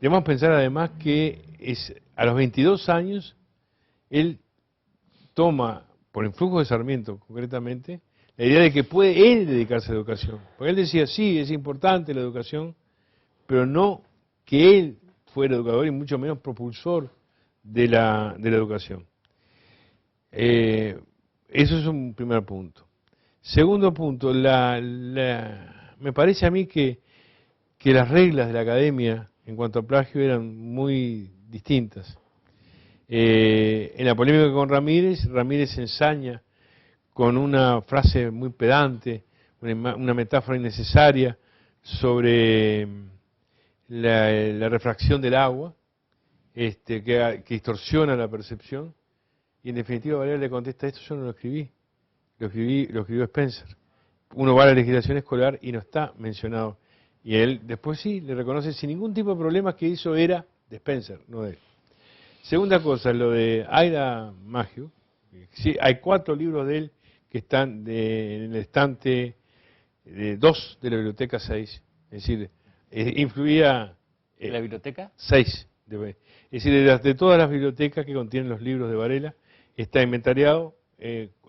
S3: Debemos pensar además que a los 22 años él toma, por influjo de Sarmiento concretamente, la idea de que puede él dedicarse a la educación. Porque él decía, sí, es importante la educación, pero no que él fuera educador y mucho menos propulsor de la educación. eso es un primer punto. Segundo punto, me parece a mí que las reglas de la academia en cuanto a plagio eran muy distintas. En la polémica con Ramírez, Ramírez ensaña con una frase muy pedante, una metáfora innecesaria sobre la refracción del agua, que distorsiona la percepción, y en definitiva Varela le contesta: esto yo no lo escribí, lo escribió Spencer. Uno va a la legislación escolar y no está mencionado. Y él después sí le reconoce sin ningún tipo de problemas que eso era de Spencer, no de él. Segunda cosa, lo de Ira Maggio. Sí, hay 4 libros de él que están en el estante 2 de la biblioteca 6. Es decir, influía...
S2: ¿En la biblioteca?
S3: 6. Es decir, de todas las bibliotecas que contienen los libros de Varela, está inventariado,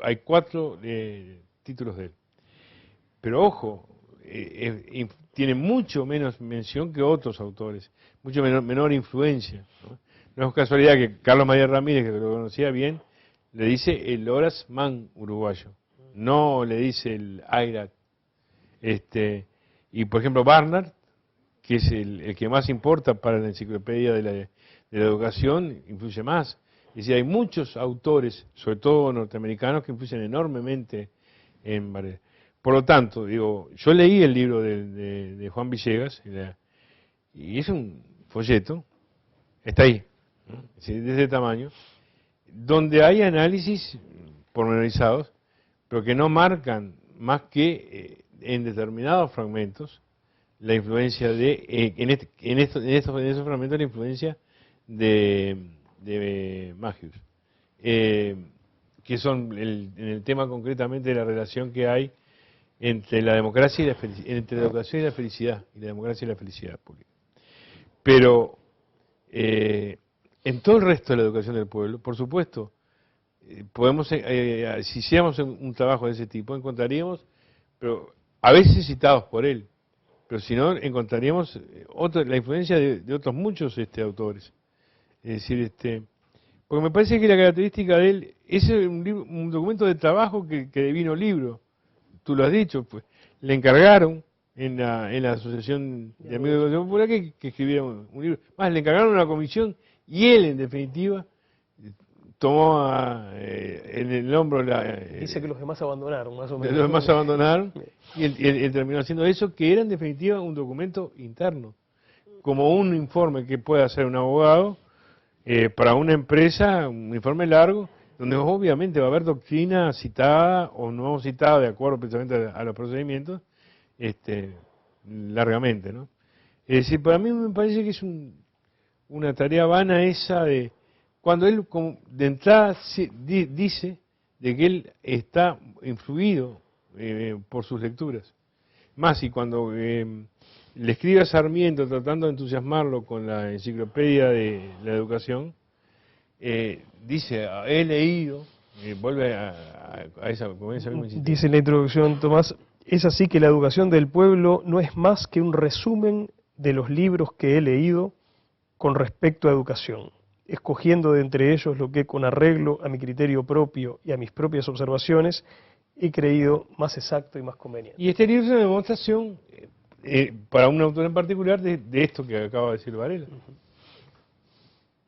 S3: hay 4 títulos de él. Pero ojo, tiene mucho menos mención que otros autores, mucho menor influencia, ¿no? No es casualidad que Carlos María Ramírez, que lo conocía bien, le dice el Horace Mann uruguayo, no le dice el Ayrat. Y por ejemplo Barnard, que es el que más importa para la enciclopedia de la educación, influye más. Es decir, hay muchos autores, sobre todo norteamericanos, que influyen enormemente en Varela. Por lo tanto, digo, yo leí el libro de Juan Villegas, y es un folleto, está ahí, ¿no? Es decir, de ese tamaño, donde hay análisis pormenorizados, pero que no marcan más que en determinados fragmentos la influencia en esos fragmentos la influencia de Magius, que son en el tema concretamente de la relación que hay entre la democracia y entre la educación y la felicidad, y la democracia y la felicidad pública. Pero en todo el resto de la educación del pueblo, por supuesto, podemos, si hiciéramos un trabajo de ese tipo, encontraríamos, pero a veces citados por él, pero si no, encontraríamos la influencia de otros muchos autores. Es decir, porque me parece que la característica de él es un documento de trabajo que devino libro. Tú lo has dicho, pues le encargaron en la Asociación de Amigos de la Educación Popular que escribiera un libro. Más, le encargaron una comisión y él, en definitiva, tomó en el hombro
S1: dice que los demás abandonaron, más o menos.
S3: Los demás abandonaron y él terminó haciendo eso, que era en definitiva un documento interno, como un informe que puede hacer un abogado para una empresa, un informe largo, donde obviamente va a haber doctrina citada o no citada de acuerdo precisamente a los procedimientos, largamente, ¿no? Es decir, para mí me parece que es una tarea vana esa de cuando él de entrada dice de que él está influido por sus lecturas. Más, y cuando le escribe a Sarmiento tratando de entusiasmarlo con la enciclopedia de la educación, dice, he leído, vuelve a esa misma insistencia.
S1: Dice en la introducción, Tomás, es así que la educación del pueblo no es más que un resumen de los libros que he leído con respecto a educación, escogiendo de entre ellos lo que con arreglo a mi criterio propio y a mis propias observaciones he creído más exacto y más conveniente.
S3: Y este libro es una demostración para un autor en particular de esto que acaba de decir Varela.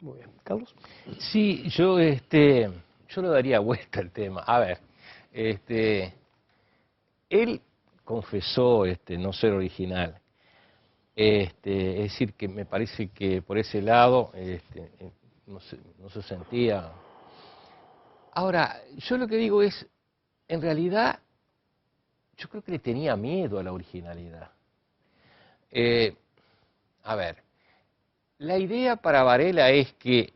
S1: Muy bien. ¿Carlos?
S2: Sí, yo le daría vuelta al tema. A ver, él confesó no ser original. Es decir, que me parece que por ese lado no se sentía. Ahora, yo lo que digo es, en realidad, yo creo que le tenía miedo a la originalidad. A ver, la idea para Varela es que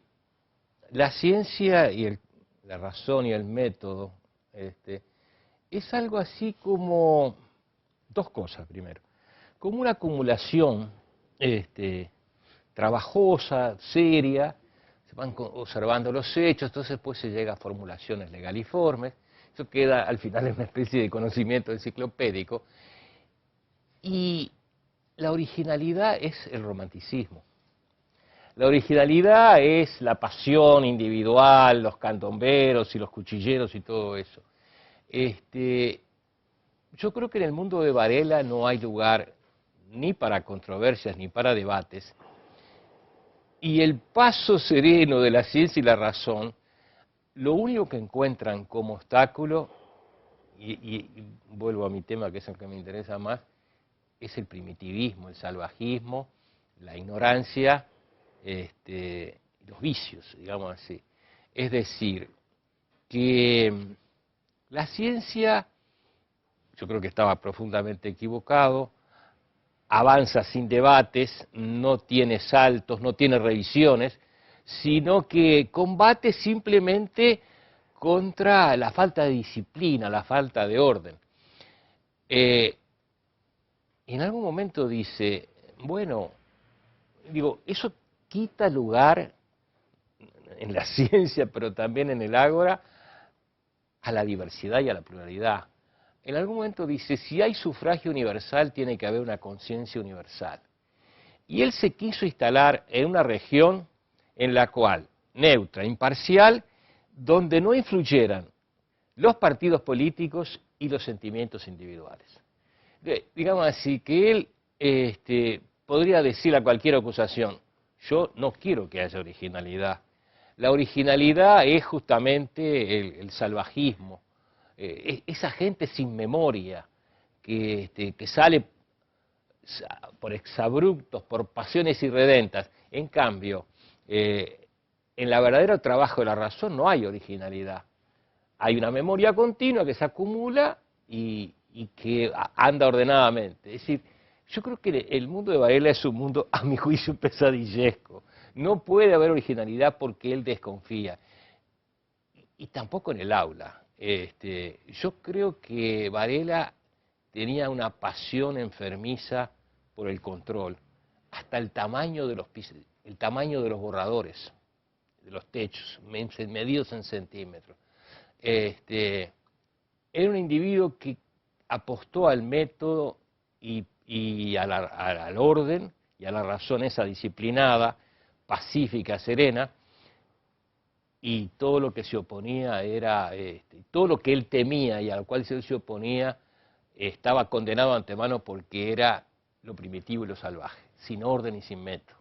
S2: la ciencia y la razón y el método es algo así como dos cosas primero. Como una acumulación trabajosa, seria, se van observando los hechos, entonces pues se llega a formulaciones legaliformes, eso queda al final en una especie de conocimiento enciclopédico, y la originalidad es el romanticismo. La originalidad es la pasión individual, los candomberos y los cuchilleros y todo eso. Yo creo que en el mundo de Varela no hay lugar ni para controversias ni para debates. Y el paso sereno de la ciencia y la razón, lo único que encuentran como obstáculo, y vuelvo a mi tema que es el que me interesa más, es el primitivismo, el salvajismo, la ignorancia, los vicios, digamos así. Es decir, que la ciencia, yo creo que estaba profundamente equivocado, avanza sin debates, no tiene saltos, no tiene revisiones, sino que combate simplemente contra la falta de disciplina, la falta de orden. En algún momento dice, bueno, digo, eso quita lugar en la ciencia, pero también en el ágora, a la diversidad y a la pluralidad. En algún momento dice, si hay sufragio universal, tiene que haber una conciencia universal. Y él se quiso instalar en una región en la cual, neutra, imparcial, donde no influyeran los partidos políticos y los sentimientos individuales. Digamos así, que él podría decir a cualquier acusación, yo no quiero que haya originalidad. La originalidad es justamente el salvajismo, esa gente sin memoria, que sale por exabruptos, por pasiones irredentas. En cambio, en la verdadero trabajo de la razón no hay originalidad. Hay una memoria continua que se acumula y que anda ordenadamente. Es decir, yo creo que el mundo de Varela es un mundo, a mi juicio, pesadillesco. No puede haber originalidad porque él desconfía. Y tampoco en el aula. Yo creo que Varela tenía una pasión enfermiza por el control, hasta el tamaño de los borradores, de los techos, medidos en centímetros. Era un individuo que apostó al método y al orden y a la razón esa disciplinada, pacífica, serena, y todo lo que se oponía era, todo lo que él temía y al cual se oponía, estaba condenado de antemano porque era lo primitivo y lo salvaje, sin orden y sin método.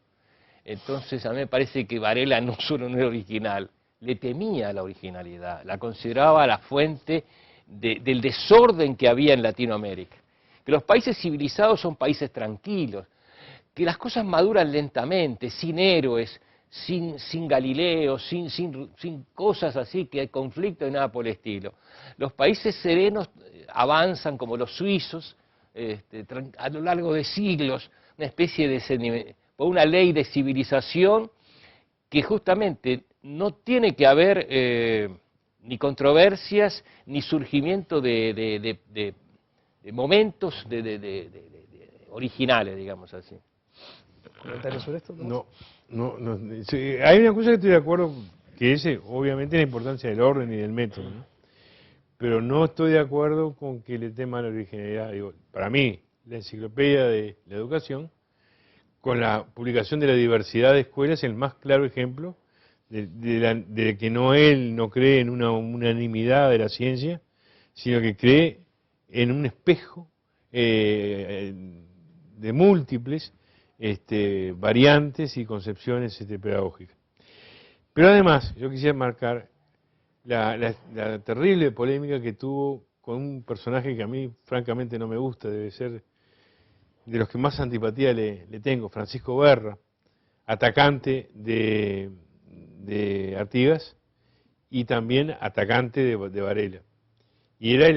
S2: Entonces a mí me parece que Varela no solo no era original, le temía la originalidad, la consideraba la fuente del desorden que había en Latinoamérica. Que los países civilizados son países tranquilos, que las cosas maduran lentamente, sin héroes, sin Galileo, sin cosas así, que hay conflicto y nada por el estilo. Los países serenos avanzan como los suizos a lo largo de siglos, una especie de por una ley de civilización que justamente no tiene que haber ni controversias ni surgimiento de momentos originales, digamos así.
S1: ¿Comentarios sobre esto, Tomás?
S3: No, sí, hay una cosa que estoy de acuerdo, que es obviamente la importancia del orden y del método, ¿no? Pero no estoy de acuerdo con que le tema la originalidad. Digo, para mí, la enciclopedia de la educación, con la publicación de la diversidad de escuelas, es el más claro ejemplo de que él no cree en una unanimidad de la ciencia, sino que cree en un espejo de múltiples variantes y concepciones pedagógicas. Pero además, yo quisiera marcar la terrible polémica que tuvo con un personaje que a mí francamente no me gusta, debe ser de los que más antipatía le tengo, Francisco Berra, atacante de Artigas y también atacante de Varela. Y era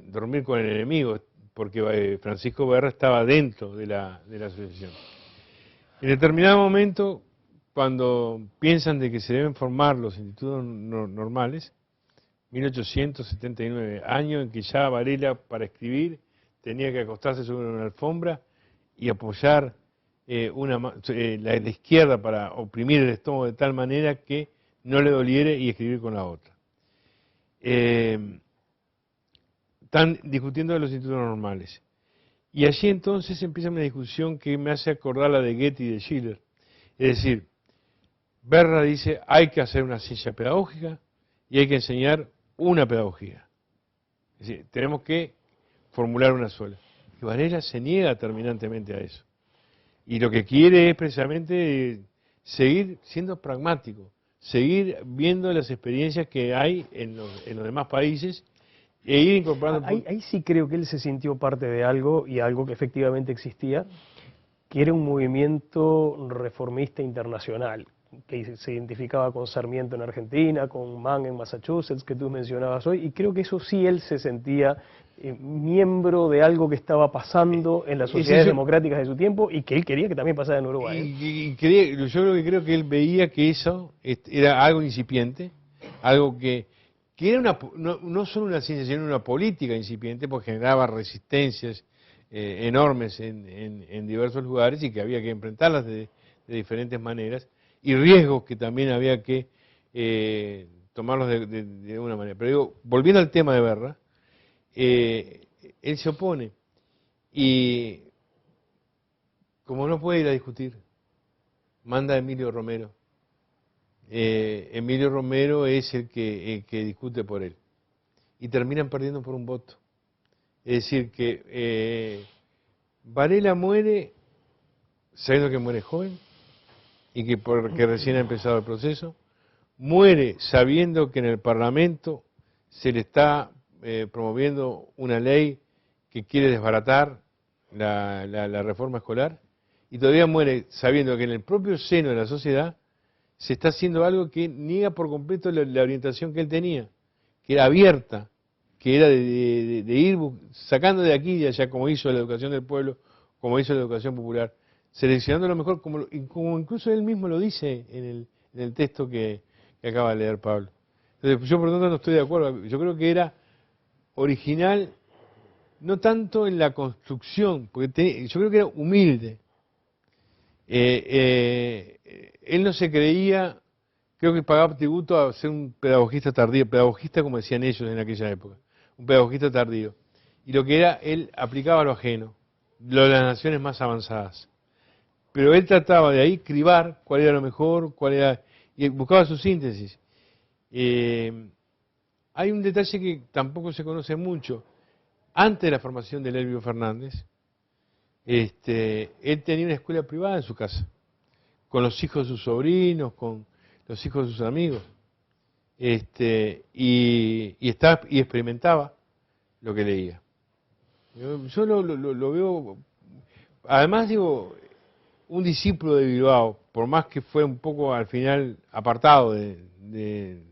S3: dormir con el enemigo, porque Francisco Berra estaba dentro de la asociación. En determinado momento, cuando piensan de que se deben formar los institutos normales, 1879, año en que ya Varela para escribir tenía que acostarse sobre una alfombra y apoyar la izquierda para oprimir el estómago de tal manera que no le doliere y escribir con la otra. Están discutiendo de los institutos normales. Y allí entonces empieza una discusión que me hace acordar la de Goethe y de Schiller. Es decir, Berra dice, hay que hacer una ciencia pedagógica y hay que enseñar una pedagogía. Es decir, tenemos que formular una sola. Y Varela se niega terminantemente a eso. Y lo que quiere es precisamente seguir siendo pragmático, seguir viendo las experiencias que hay en los demás países e ir incorporando...
S1: Ahí sí creo que él se sintió parte de algo, y algo que efectivamente existía, que era un movimiento reformista internacional, que se identificaba con Sarmiento en Argentina, con Mann en Massachusetts, que tú mencionabas hoy, y creo que eso sí él se sentía miembro de algo que estaba pasando en las sociedades democráticas de su tiempo, y que él quería que también pasara en Uruguay.
S3: Yo creo que él veía que eso era algo incipiente, algo que era no solo una ciencia, sino una política incipiente, porque generaba resistencias enormes en diversos lugares y que había que enfrentarlas de diferentes maneras, y riesgos que también había que tomarlos de una manera. Pero digo, volviendo al tema de Berra, él se opone, y como no puede ir a discutir, manda a Emilio Romero. Emilio Romero es el que discute por él. Y terminan perdiendo por un voto. Es decir, que Varela muere sabiendo que muere joven y que porque recién ha empezado el proceso. Muere sabiendo que en el Parlamento se le está promoviendo una ley que quiere desbaratar la reforma escolar. Y todavía muere sabiendo que en el propio seno de la sociedad se está haciendo algo que niega por completo la orientación que él tenía, que era abierta, que era de ir sacando de aquí y de allá, como hizo la educación del pueblo, como hizo la educación popular, seleccionando lo mejor, como incluso él mismo lo dice en el texto que acaba de leer Pablo. Entonces, yo por lo tanto no estoy de acuerdo. Yo creo que era original, no tanto en la construcción, porque yo creo que era humilde. Él no se creía, creo que pagaba tributo a ser un pedagogista tardío, pedagogista como decían ellos en aquella época, un pedagogista tardío. Y lo que era, él aplicaba lo ajeno, lo de las naciones más avanzadas. Pero él trataba de ahí cribar cuál era lo mejor, y buscaba su síntesis. Hay un detalle que tampoco se conoce mucho. Antes de la formación de Elvio Fernández, él tenía una escuela privada en su casa, con los hijos de sus sobrinos, con los hijos de sus amigos, y experimentaba lo que leía. Yo lo veo, además digo, un discípulo de Bilbao, por más que fue un poco al final apartado del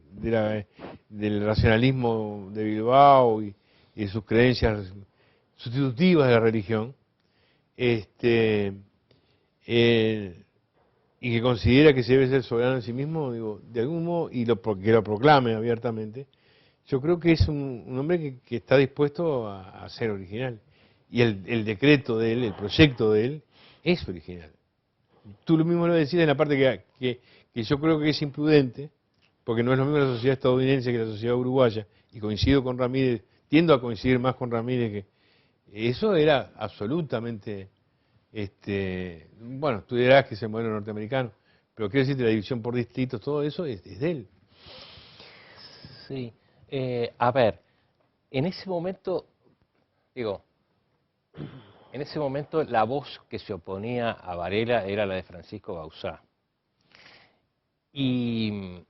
S3: racionalismo de Bilbao y de sus creencias sustitutivas de la religión, y que considera que se debe ser soberano en sí mismo, digo, de algún modo, porque lo proclame abiertamente, yo creo que es un hombre que está dispuesto a ser original. Y el decreto de él, el proyecto de él, es original. Tú lo mismo lo decías en la parte que yo creo que es imprudente, porque no es lo mismo la sociedad estadounidense que la sociedad uruguaya, y coincido con Ramírez, tiendo a coincidir más con Ramírez, que eso era absolutamente, bueno, tú dirás que es el modelo norteamericano, pero quiero decirte, la división por distritos, todo eso es de él.
S2: Sí, a ver, en ese momento, en ese momento la voz que se oponía a Varela era la de Francisco Bauzá. Y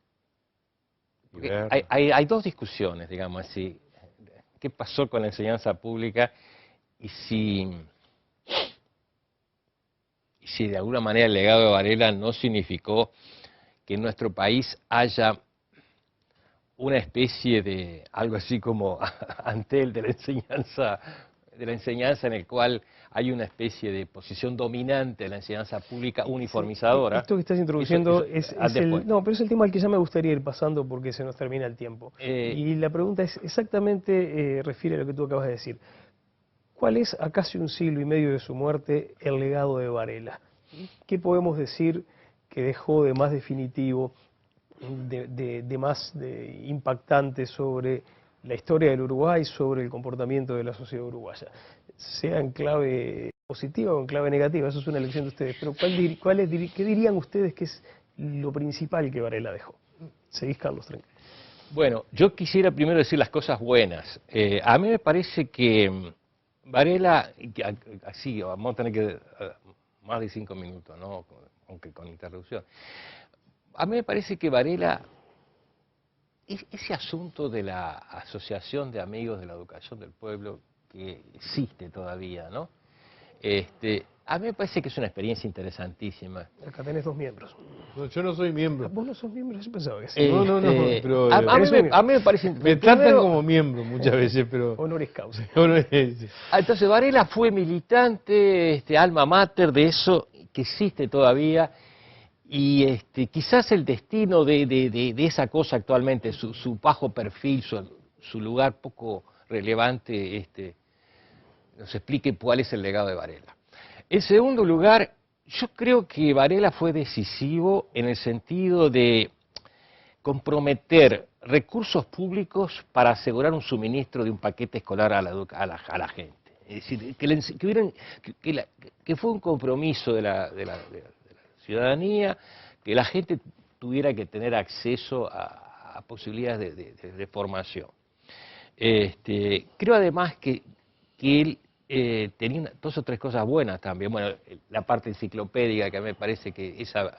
S2: hay dos discusiones, digamos así. ¿Qué pasó con la enseñanza pública? Y si de alguna manera el legado de Varela no significó que en nuestro país haya una especie de algo así como Antel de la enseñanza en el cual hay una especie de posición dominante de la enseñanza pública uniformizadora.
S1: Esto que estás introduciendo no, pero es el tema al que ya me gustaría ir pasando porque se nos termina el tiempo. Y la pregunta es exactamente, refiere a lo que tú acabas de decir. ¿Cuál es, a casi un siglo y medio de su muerte, el legado de Varela? ¿Qué podemos decir que dejó de más definitivo, de más impactante sobre la historia del Uruguay, sobre el comportamiento de la sociedad uruguaya? Sea en clave positiva o en clave negativa, eso es una elección de ustedes, pero ¿qué dirían ustedes que es lo principal que Varela dejó. ¿Seguís, Carlos? Tranquilo.
S2: Bueno, yo quisiera primero decir las cosas buenas. A mí me parece que Varela, así, vamos a tener que más de 5 minutos, ¿no? Aunque con interrupción. A mí me parece que Varela, ese asunto de la Asociación de Amigos de la Educación del Pueblo, que existe todavía, ¿no? A mí me parece que es una experiencia interesantísima.
S1: Acá tenés 2 miembros.
S3: No, yo no soy miembro.
S1: ¿Vos no sos miembro? Yo pensaba que sí.
S3: No, pero
S2: a mí me parece...
S3: me tratan como miembro muchas veces, pero...
S1: Honoris causa.
S2: Entonces Varela fue militante, alma mater de eso que existe todavía, y quizás el destino de esa cosa actualmente, su bajo perfil, su lugar poco relevante, nos explique cuál es el legado de Varela. En segundo lugar, yo creo que Varela fue decisivo en el sentido de comprometer recursos públicos para asegurar un suministro de un paquete escolar a la gente. Es decir, que fue un compromiso de la ciudadanía, que la gente tuviera que tener acceso a posibilidades de formación. Creo además que él tenía 2 o 3 cosas buenas también. Bueno, la parte enciclopédica, que me parece que esa...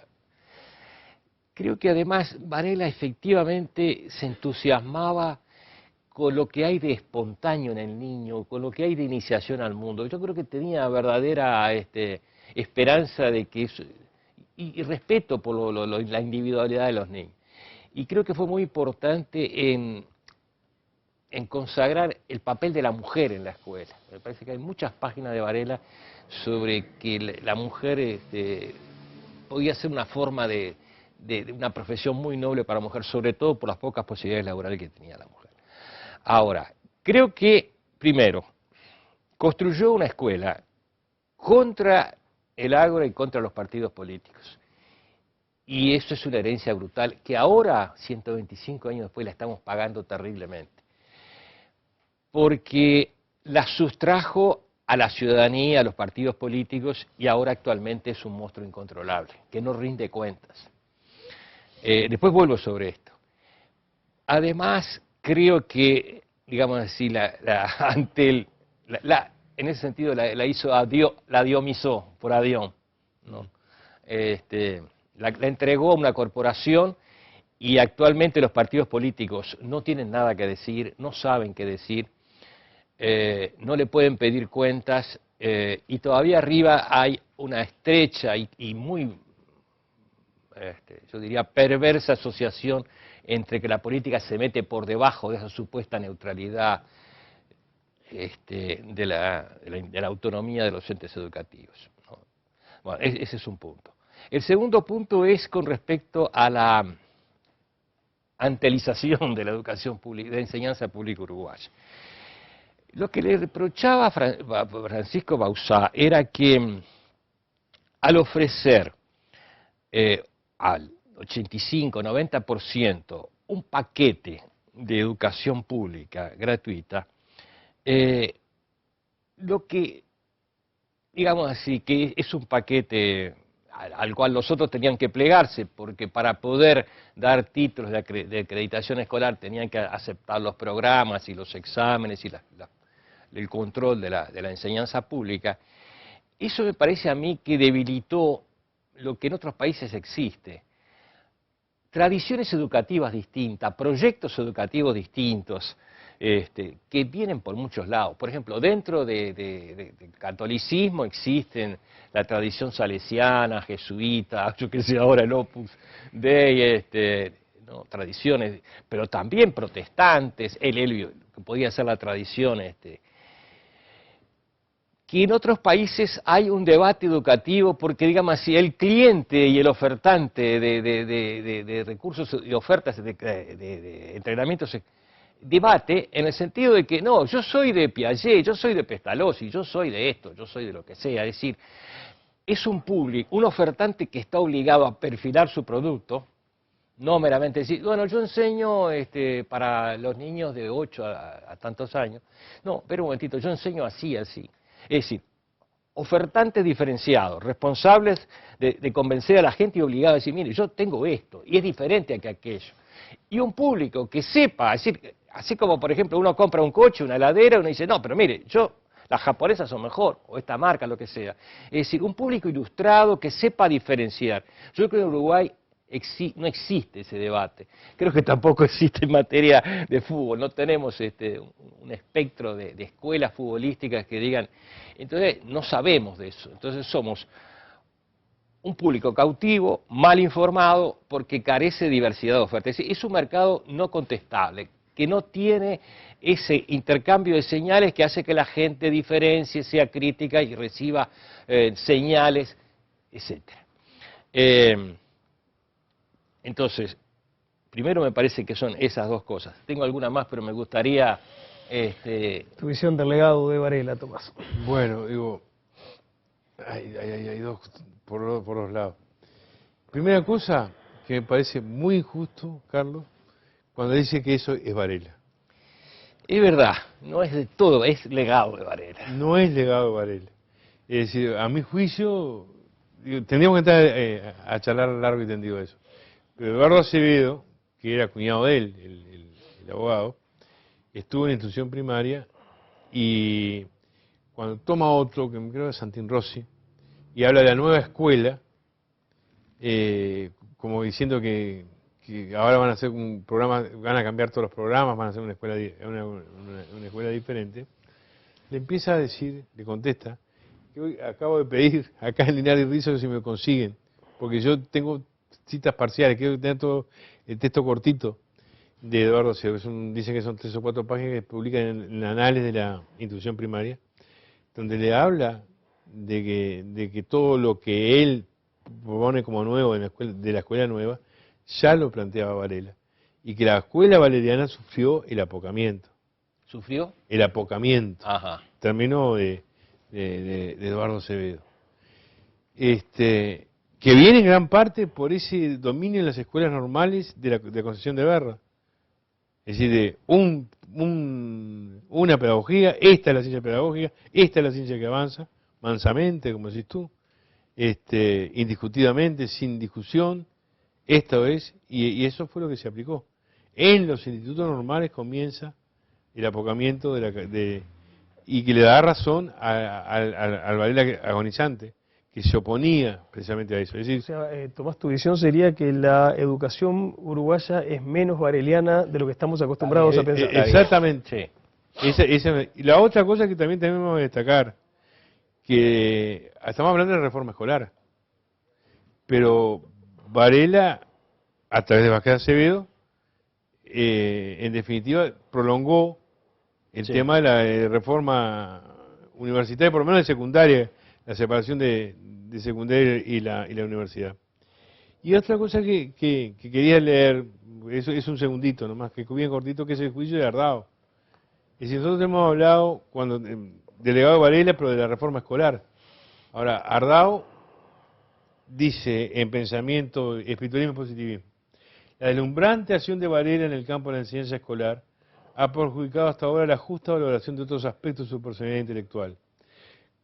S2: Creo que además Varela efectivamente se entusiasmaba con lo que hay de espontáneo en el niño, con lo que hay de iniciación al mundo. Yo creo que tenía verdadera esperanza de que eso, y respeto por la individualidad de los niños. Y creo que fue muy importante en consagrar el papel de la mujer en la escuela. Me parece que hay muchas páginas de Varela sobre que la mujer podía ser una forma de una profesión muy noble para la mujer, sobre todo por las pocas posibilidades laborales que tenía la mujer. Ahora, creo que, primero, construyó una escuela contra el agro y contra los partidos políticos. Y eso es una herencia brutal que ahora, 125 años después, la estamos pagando terriblemente. Porque la sustrajo a la ciudadanía, a los partidos políticos, y ahora actualmente es un monstruo incontrolable, que no rinde cuentas. Después vuelvo sobre esto. Además, creo que, digamos así, en ese sentido la hizo la diomizó por Adión, ¿no? La entregó a una corporación y actualmente los partidos políticos no tienen nada que decir, no saben qué decir, no le pueden pedir cuentas y todavía arriba hay una estrecha y muy, yo diría, perversa asociación entre que la política se mete por debajo de esa supuesta neutralidad de la autonomía de los entes educativos, ¿no? Bueno, ese es un punto. El segundo punto es con respecto a la antelización de la educación pública, de la enseñanza pública uruguaya. Lo que le reprochaba a Francisco Bauzá era que al ofrecer al 85-90% un paquete de educación pública gratuita, lo que, digamos así, que es un paquete al cual los otros tenían que plegarse, porque para poder dar títulos de acreditación escolar tenían que aceptar los programas y los exámenes y el control de la enseñanza pública. Eso me parece a mí que debilitó lo que en otros países existe. Tradiciones educativas distintas, proyectos educativos distintos, que vienen por muchos lados. Por ejemplo, dentro del catolicismo existen la tradición salesiana, jesuita, yo qué sé ahora el Opus Dei, ¿no? Tradiciones, pero también protestantes, que podía ser la tradición, que en otros países hay un debate educativo porque, digamos así, el cliente y el ofertante de recursos y ofertas de entrenamientos debate en el sentido de que no, yo soy de Piaget, yo soy de Pestalozzi, yo soy de esto, yo soy de lo que sea. Es decir, es un público, un ofertante que está obligado a perfilar su producto, no meramente decir, bueno, yo enseño para los niños de 8 a tantos años. No, pero un momentito, yo enseño así, así. Es decir, ofertantes diferenciados, responsables de convencer a la gente y obligados a decir, mire, yo tengo esto, y es diferente a que aquello. Y un público que sepa, es decir, así como por ejemplo uno compra un coche, una heladera, uno dice, no, pero mire, las japonesas son mejor, o esta marca, lo que sea. Es decir, un público ilustrado que sepa diferenciar. Yo creo que en Uruguay no existe ese debate. Creo que tampoco existe en materia de fútbol. No tenemos un espectro de escuelas futbolísticas que digan. Entonces, no sabemos de eso. Entonces, somos un público cautivo, mal informado, porque carece de diversidad de ofertas. Es decir, es un mercado no contestable, que no tiene ese intercambio de señales que hace que la gente diferencie, sea crítica y reciba señales, etc. Entonces, primero me parece que son esas dos cosas. Tengo alguna más, pero me gustaría...
S1: Tu visión del legado de Varela, Tomás.
S3: Bueno, digo, hay dos por los lados. Primera cosa que me parece muy injusto, Carlos, cuando dice que eso es Varela.
S2: Es verdad, no es de todo, es legado de Varela.
S3: No es legado de Varela. Es decir, a mi juicio, tendríamos que entrar a charlar largo y tendido de eso. Pero Eduardo Acevedo, que era cuñado de él, el abogado, estuvo en instrucción primaria y cuando toma otro, que creo que es Santín Rossi, y habla de la nueva escuela, como diciendo que ahora van a hacer un programa, van a cambiar todos los programas, van a hacer una escuela diferente, le empieza a decir, le contesta, que hoy acabo de pedir acá en Linares y Rizzo que si me consiguen, porque yo tengo citas parciales, quiero tener todo el texto cortito de Eduardo Acevedo, dicen que son 3 o 4 páginas que publican en Anales de la instrucción primaria, donde le habla de que todo lo que él propone como nuevo de la escuela nueva, ya lo planteaba Varela, y que la escuela valeriana sufrió el apocamiento.
S2: ¿Sufrió?
S3: El apocamiento.
S2: Ajá.
S3: Término de Eduardo Acevedo. Que viene en gran parte por ese dominio en las escuelas normales de Concepción de Berra. Es decir, de una pedagogía, esta es la ciencia pedagógica, esta es la ciencia que avanza, mansamente, como decís tú, indiscutidamente, sin discusión, esto es, y eso fue lo que se aplicó. En los institutos normales comienza el apocamiento y que le da razón al Varela agonizante, que se oponía precisamente a eso. Es decir,
S1: O sea, Tomás, tu visión sería que la educación uruguaya es menos vareliana de lo que estamos acostumbrados a pensar.
S3: Exactamente. Y la otra cosa que también tenemos que destacar, que estamos hablando de reforma escolar, pero Varela, a través de Vázquez Acevedo, en definitiva, prolongó el tema de la reforma universitaria, por lo menos de secundaria, la separación de secundaria y la universidad. Y otra cosa que quería leer, eso es un segundito nomás, que bien cortito, que es el juicio de Ardao. Es decir, nosotros hemos hablado, delegado de Varela, pero de la reforma escolar. Ahora, Ardao dice en Pensamiento, Espiritualismo y Positivismo, la deslumbrante acción de Varela en el campo de la enseñanza escolar ha perjudicado hasta ahora la justa valoración de otros aspectos de su personalidad intelectual.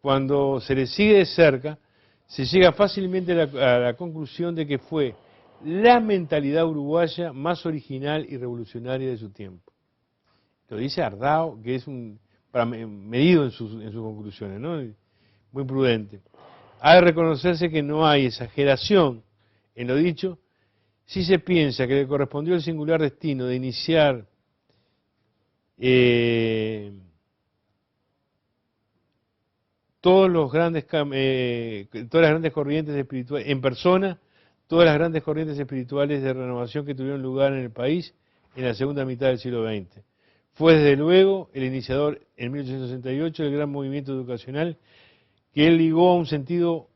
S3: Cuando se le sigue de cerca, se llega fácilmente a la conclusión de que fue la mentalidad uruguaya más original y revolucionaria de su tiempo. Lo dice Ardao, que es medido en sus conclusiones, ¿no? Muy prudente. Ha de reconocerse que no hay exageración en lo dicho si se piensa que le correspondió el singular destino de iniciar todas las grandes corrientes espirituales, en persona, todas las grandes corrientes espirituales de renovación que tuvieron lugar en el país en la segunda mitad del siglo XX. Fue desde luego el iniciador en 1868 del gran movimiento educacional que él ligó a un sentido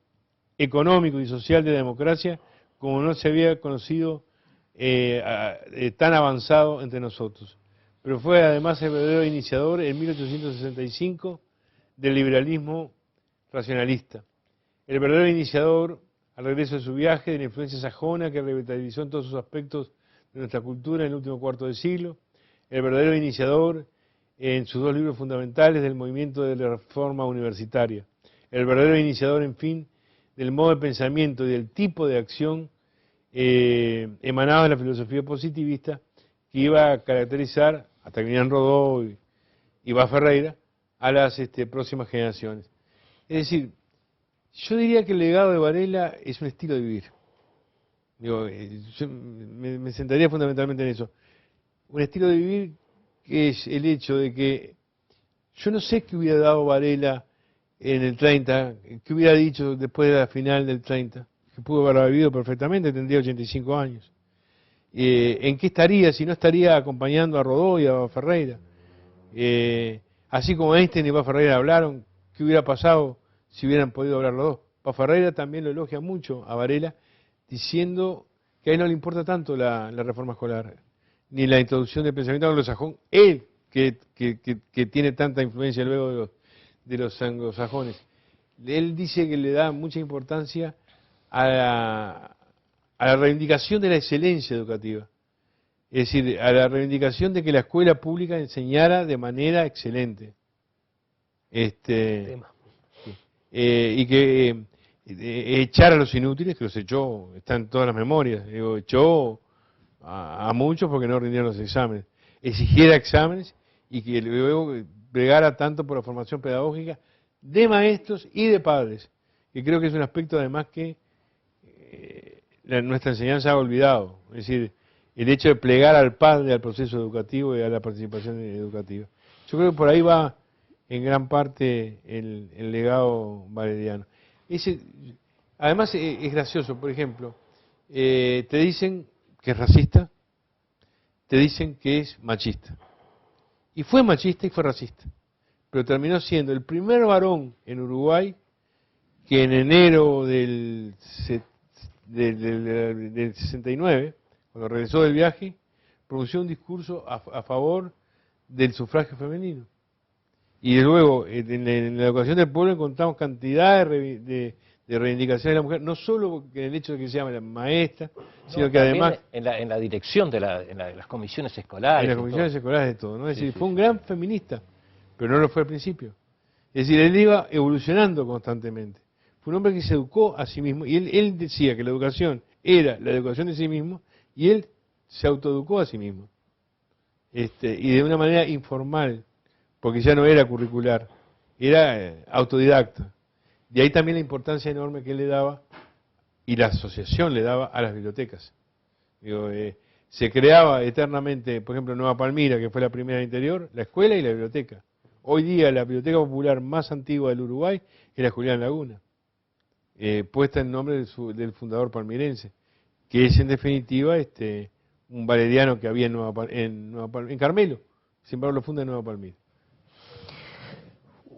S3: económico y social de la democracia como no se había conocido tan avanzado entre nosotros. Pero fue además el verdadero iniciador en 1865 del liberalismo racionalista. El verdadero iniciador, al regreso de su viaje, de la influencia sajona que revitalizó en todos sus aspectos de nuestra cultura en el último cuarto de siglo. El verdadero iniciador en sus 2 libros fundamentales del movimiento de la reforma universitaria. el verdadero iniciador, en fin, del modo de pensamiento y del tipo de acción emanado de la filosofía positivista que iba a caracterizar, hasta que vinieron Rodó y Bas Ferreira, a las próximas generaciones. Es decir, yo diría que el legado de Varela es un estilo de vivir. Digo, yo me sentaría fundamentalmente en eso. Un estilo de vivir que es el hecho de que yo no sé qué hubiera dado Varela en el 30, qué hubiera dicho después de la final del 30, que pudo haber vivido perfectamente, tendría 85 años. ¿En qué estaría si no estaría acompañando a Rodó y a Ferreira? Así como Einstein y Bas Ferreira hablaron, ¿qué hubiera pasado si hubieran podido hablar los dos? Bas Ferreira también lo elogia mucho a Varela, diciendo que a él no le importa tanto la reforma escolar, ni la introducción del pensamiento anglosajón, él que tiene tanta influencia luego de los anglosajones. Él dice que le da mucha importancia a la reivindicación de la excelencia educativa. Es decir, a la reivindicación de que la escuela pública enseñara de manera excelente. Y que echara a los inútiles, que los echó, están en todas las memorias, digo, echó a muchos porque no rindieron los exámenes. Exigiera exámenes y que luego bregara tanto por la formación pedagógica de maestros y de padres, que creo que es un aspecto además que nuestra enseñanza ha olvidado. Es decir, el hecho de plegar al padre al proceso educativo y a la participación educativa. Yo creo que por ahí va en gran parte el legado valeriano. Además es gracioso, por ejemplo, te dicen que es racista, te dicen que es machista. Y fue machista y fue racista. Pero terminó siendo el primer varón en Uruguay que en enero del 69, cuando regresó del viaje, pronunció un discurso a favor del sufragio femenino. Y luego, en la educación del pueblo encontramos cantidad de reivindicaciones de la mujer, no solo en el hecho de que se llame la maestra, sino que además
S2: en la dirección de las comisiones escolares.
S3: En las comisiones escolares de todo, ¿no? Es decir, fue un gran feminista, pero no lo fue al principio. Es decir, él iba evolucionando constantemente. Fue un hombre que se educó a sí mismo, y él decía que la educación era la educación de sí mismo, y él se autoeducó a sí mismo. Y de una manera informal, porque ya no era curricular, era autodidacta. De ahí también la importancia enorme que él le daba, y la asociación le daba a las bibliotecas. Digo, se creaba eternamente, por ejemplo, en Nueva Palmira, que fue la primera interior, la escuela y la biblioteca. Hoy día la biblioteca popular más antigua del Uruguay es la Julián Laguna, puesta en nombre del fundador palmirense, que es en definitiva un valeriano que había en Carmelo, sin embargo lo funda en Nueva Palmira.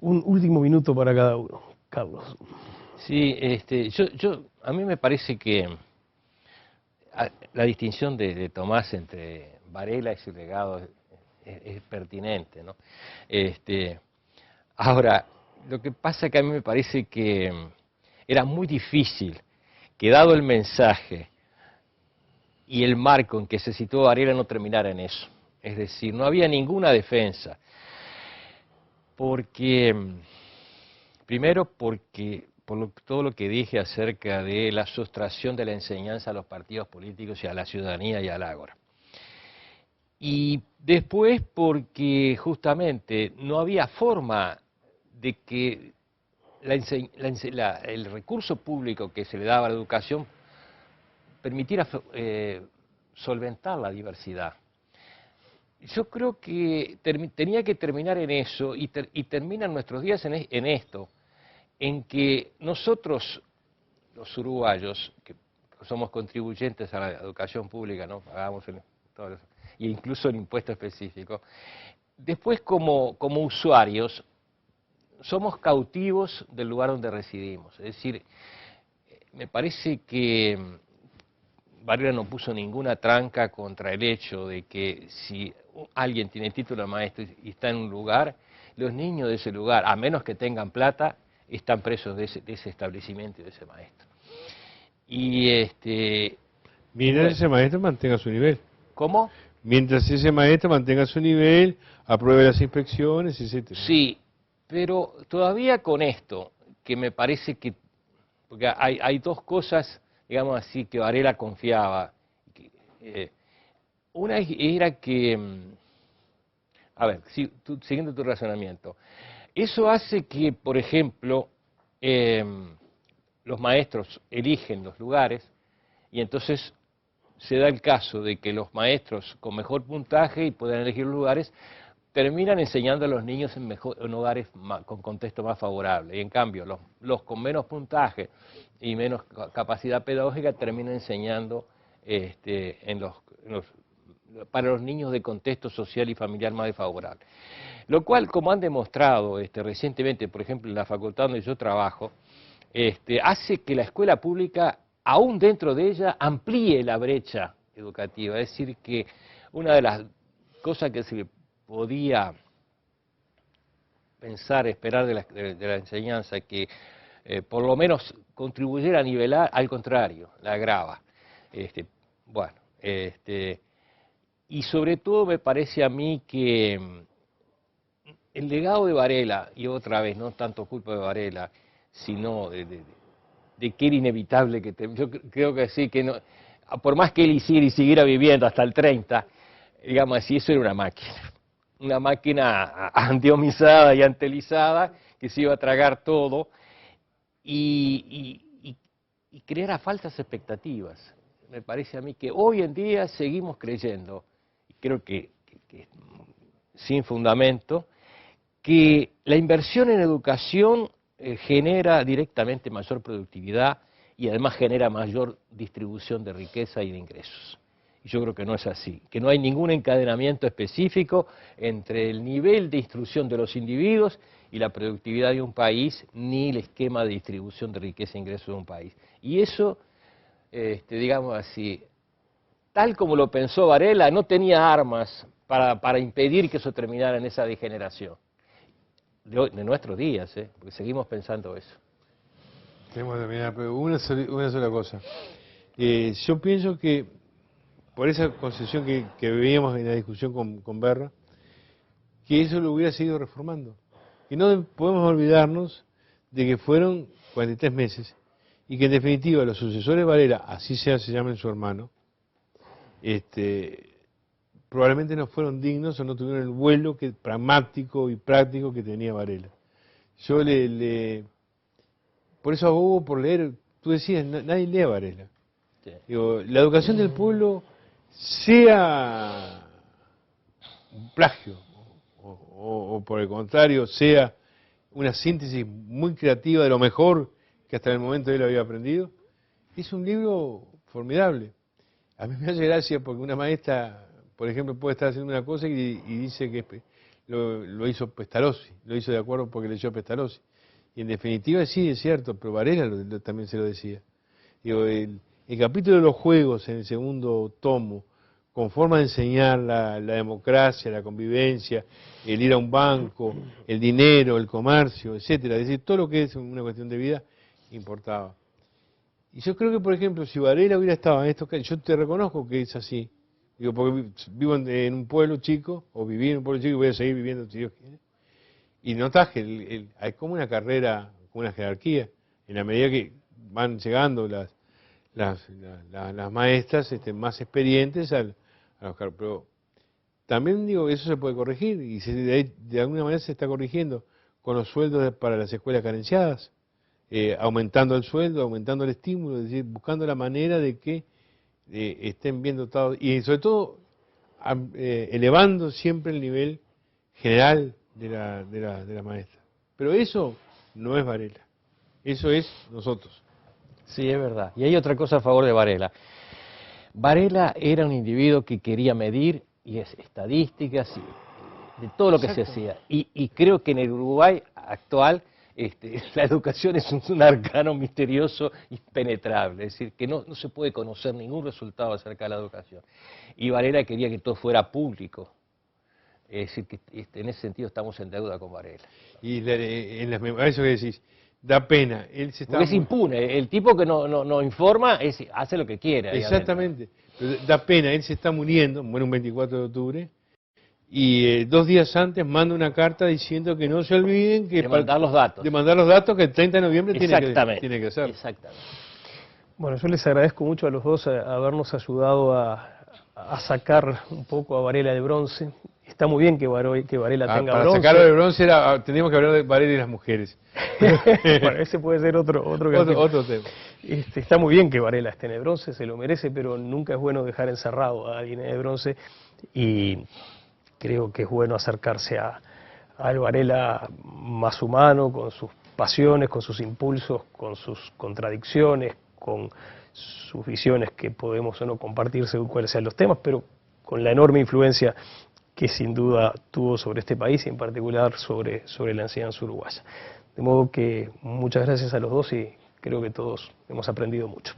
S1: Un último minuto para cada uno, Carlos.
S2: Sí, a mí me parece que la distinción de Tomás entre Varela y su legado es pertinente, ¿no? Ahora, lo que pasa es que a mí me parece que era muy difícil que, dado el mensaje y el marco en que se situó Varela, no terminara en eso. Es decir, no había ninguna defensa. Primero porque todo lo que dije acerca de la sustracción de la enseñanza a los partidos políticos y a la ciudadanía y al ágora. Y después porque justamente no había forma de que el recurso público que se le daba a la educación permitiera solventar la diversidad. Yo creo que tenía que terminar en eso, y terminan nuestros días en esto, en que nosotros, los uruguayos, que somos contribuyentes a la educación pública, ¿no? Pagamos e incluso el impuesto específico, después como usuarios somos cautivos del lugar donde residimos. Es decir, me parece que Varela no puso ninguna tranca contra el hecho de que si alguien tiene título de maestro y está en un lugar, los niños de ese lugar, a menos que tengan plata, están presos de ese establecimiento y de ese maestro.
S3: Mientras ese maestro mantenga su nivel.
S2: ¿Cómo?
S3: Mientras ese maestro mantenga su nivel, apruebe las inspecciones, etc.
S2: Sí, pero todavía con esto, que me parece que, porque hay dos cosas, digamos así, que Varela confiaba. Una era que, a ver, siguiendo tu razonamiento, eso hace que, por ejemplo, los maestros eligen los lugares y entonces se da el caso de que los maestros con mejor puntaje y pueden elegir los lugares terminan enseñando a los niños en hogares con contexto más favorable. Y en cambio, los con menos puntaje y menos capacidad pedagógica terminan enseñando para los niños de contexto social y familiar más desfavorable. Lo cual, como han demostrado recientemente, por ejemplo, en la facultad donde yo trabajo, hace que la escuela pública, aún dentro de ella, amplíe la brecha educativa. Es decir, que una de las cosas que se podía pensar, esperar de la enseñanza, que por lo menos contribuyera a nivelar, al contrario, la agrava. Y sobre todo me parece a mí que el legado de Varela, y otra vez, no tanto culpa de Varela, sino de que era inevitable que yo creo que sí, que no, por más que él hiciera y siguiera viviendo hasta el 30, digamos así, eso era una máquina antiomizada y antelizada que se iba a tragar todo y creara falsas expectativas. Me parece a mí que hoy en día seguimos creyendo, y creo que sin fundamento, que la inversión en educación genera directamente mayor productividad y además genera mayor distribución de riqueza y de ingresos. Y yo creo que no es así, que no hay ningún encadenamiento específico entre el nivel de instrucción de los individuos y la productividad de un país, ni el esquema de distribución de riqueza e ingresos de un país. Y eso, digamos así, tal como lo pensó Varela, no tenía armas para impedir que eso terminara en esa degeneración. De nuestros días, porque seguimos pensando eso.
S3: Tenemos que terminar, pero una sola cosa. Yo pienso que, por esa concesión que veíamos en la discusión con Berra, que eso lo hubiera seguido reformando. Y no podemos olvidarnos de que fueron 43 meses y que en definitiva los sucesores de Varela, así se llamen su hermano, probablemente no fueron dignos o no tuvieron el vuelo pragmático y práctico que tenía Varela. Yo por eso abogo por leer, tú decías, nadie lee a Varela. Sí. Digo, la educación del pueblo, sea un plagio, o por el contrario, sea una síntesis muy creativa de lo mejor que hasta el momento él había aprendido, es un libro formidable. A mí me hace gracia porque una maestra, por ejemplo, puede estar haciendo una cosa y dice que lo hizo Pestalozzi, lo hizo de acuerdo porque leyó Pestalozzi. Y en definitiva sí, es cierto, pero Varela también se lo decía. Digo, el capítulo de los juegos en el segundo tomo, con forma de enseñar la democracia, la convivencia, el ir a un banco, el dinero, el comercio, etcétera, es decir, todo lo que es una cuestión de vida, importaba. Y yo creo que, por ejemplo, si Varela hubiera estado en estos casos, yo te reconozco que es así, digo, porque vivo en un pueblo chico, o viví en un pueblo chico y voy a seguir viviendo si Dios quiere, y notás que hay como una carrera, como una jerarquía, en la medida que van llegando las maestras más experientes a los cargos. Pero también digo, eso se puede corregir, y de alguna manera se está corrigiendo con los sueldos para las escuelas carenciadas, aumentando el sueldo, aumentando el estímulo, es decir, buscando la manera de que estén bien dotados, y sobre todo elevando siempre el nivel general de la maestra. Pero eso no es Varela, eso es nosotros.
S2: Sí, es verdad. Y hay otra cosa a favor de Varela. Varela era un individuo que quería medir estadísticas de todo lo que se hacía. Y creo que en el Uruguay actual la educación es un arcano misterioso y impenetrable. Es decir, que no se puede conocer ningún resultado acerca de la educación. Y Varela quería que todo fuera público. Es decir, que en ese sentido estamos en deuda con Varela.
S3: Y en eso que decís, da pena. Él se está
S2: porque es impune. El tipo que no informa hace lo que quiere.
S3: Exactamente. Da pena. Él se está muriendo, muere un 24 de octubre, y 2 días antes manda una carta diciendo que no se olviden que
S2: de mandar los datos.
S3: de mandar los datos, que el 30 de noviembre
S2: Exactamente.
S3: tiene que hacerlo.
S2: Exactamente.
S1: Bueno, yo les agradezco mucho a los dos habernos ayudado a sacar un poco a Varela de bronce. Está muy bien que Varela tenga
S3: Para
S1: bronce.
S3: sacarlo de bronce teníamos que hablar de Varela y las mujeres.
S1: Bueno, ese puede ser otro
S3: Otro tema.
S1: Está muy bien que Varela esté en el bronce, se lo merece, pero nunca es bueno dejar encerrado a alguien en el bronce, y creo que es bueno acercarse al Varela más humano, con sus pasiones, con sus impulsos, con sus contradicciones, con sus visiones que podemos o no compartir según cuáles sean los temas, pero con la enorme influencia que sin duda tuvo sobre este país y en particular sobre la enseñanza uruguaya. De modo que muchas gracias a los dos y creo que todos hemos aprendido mucho.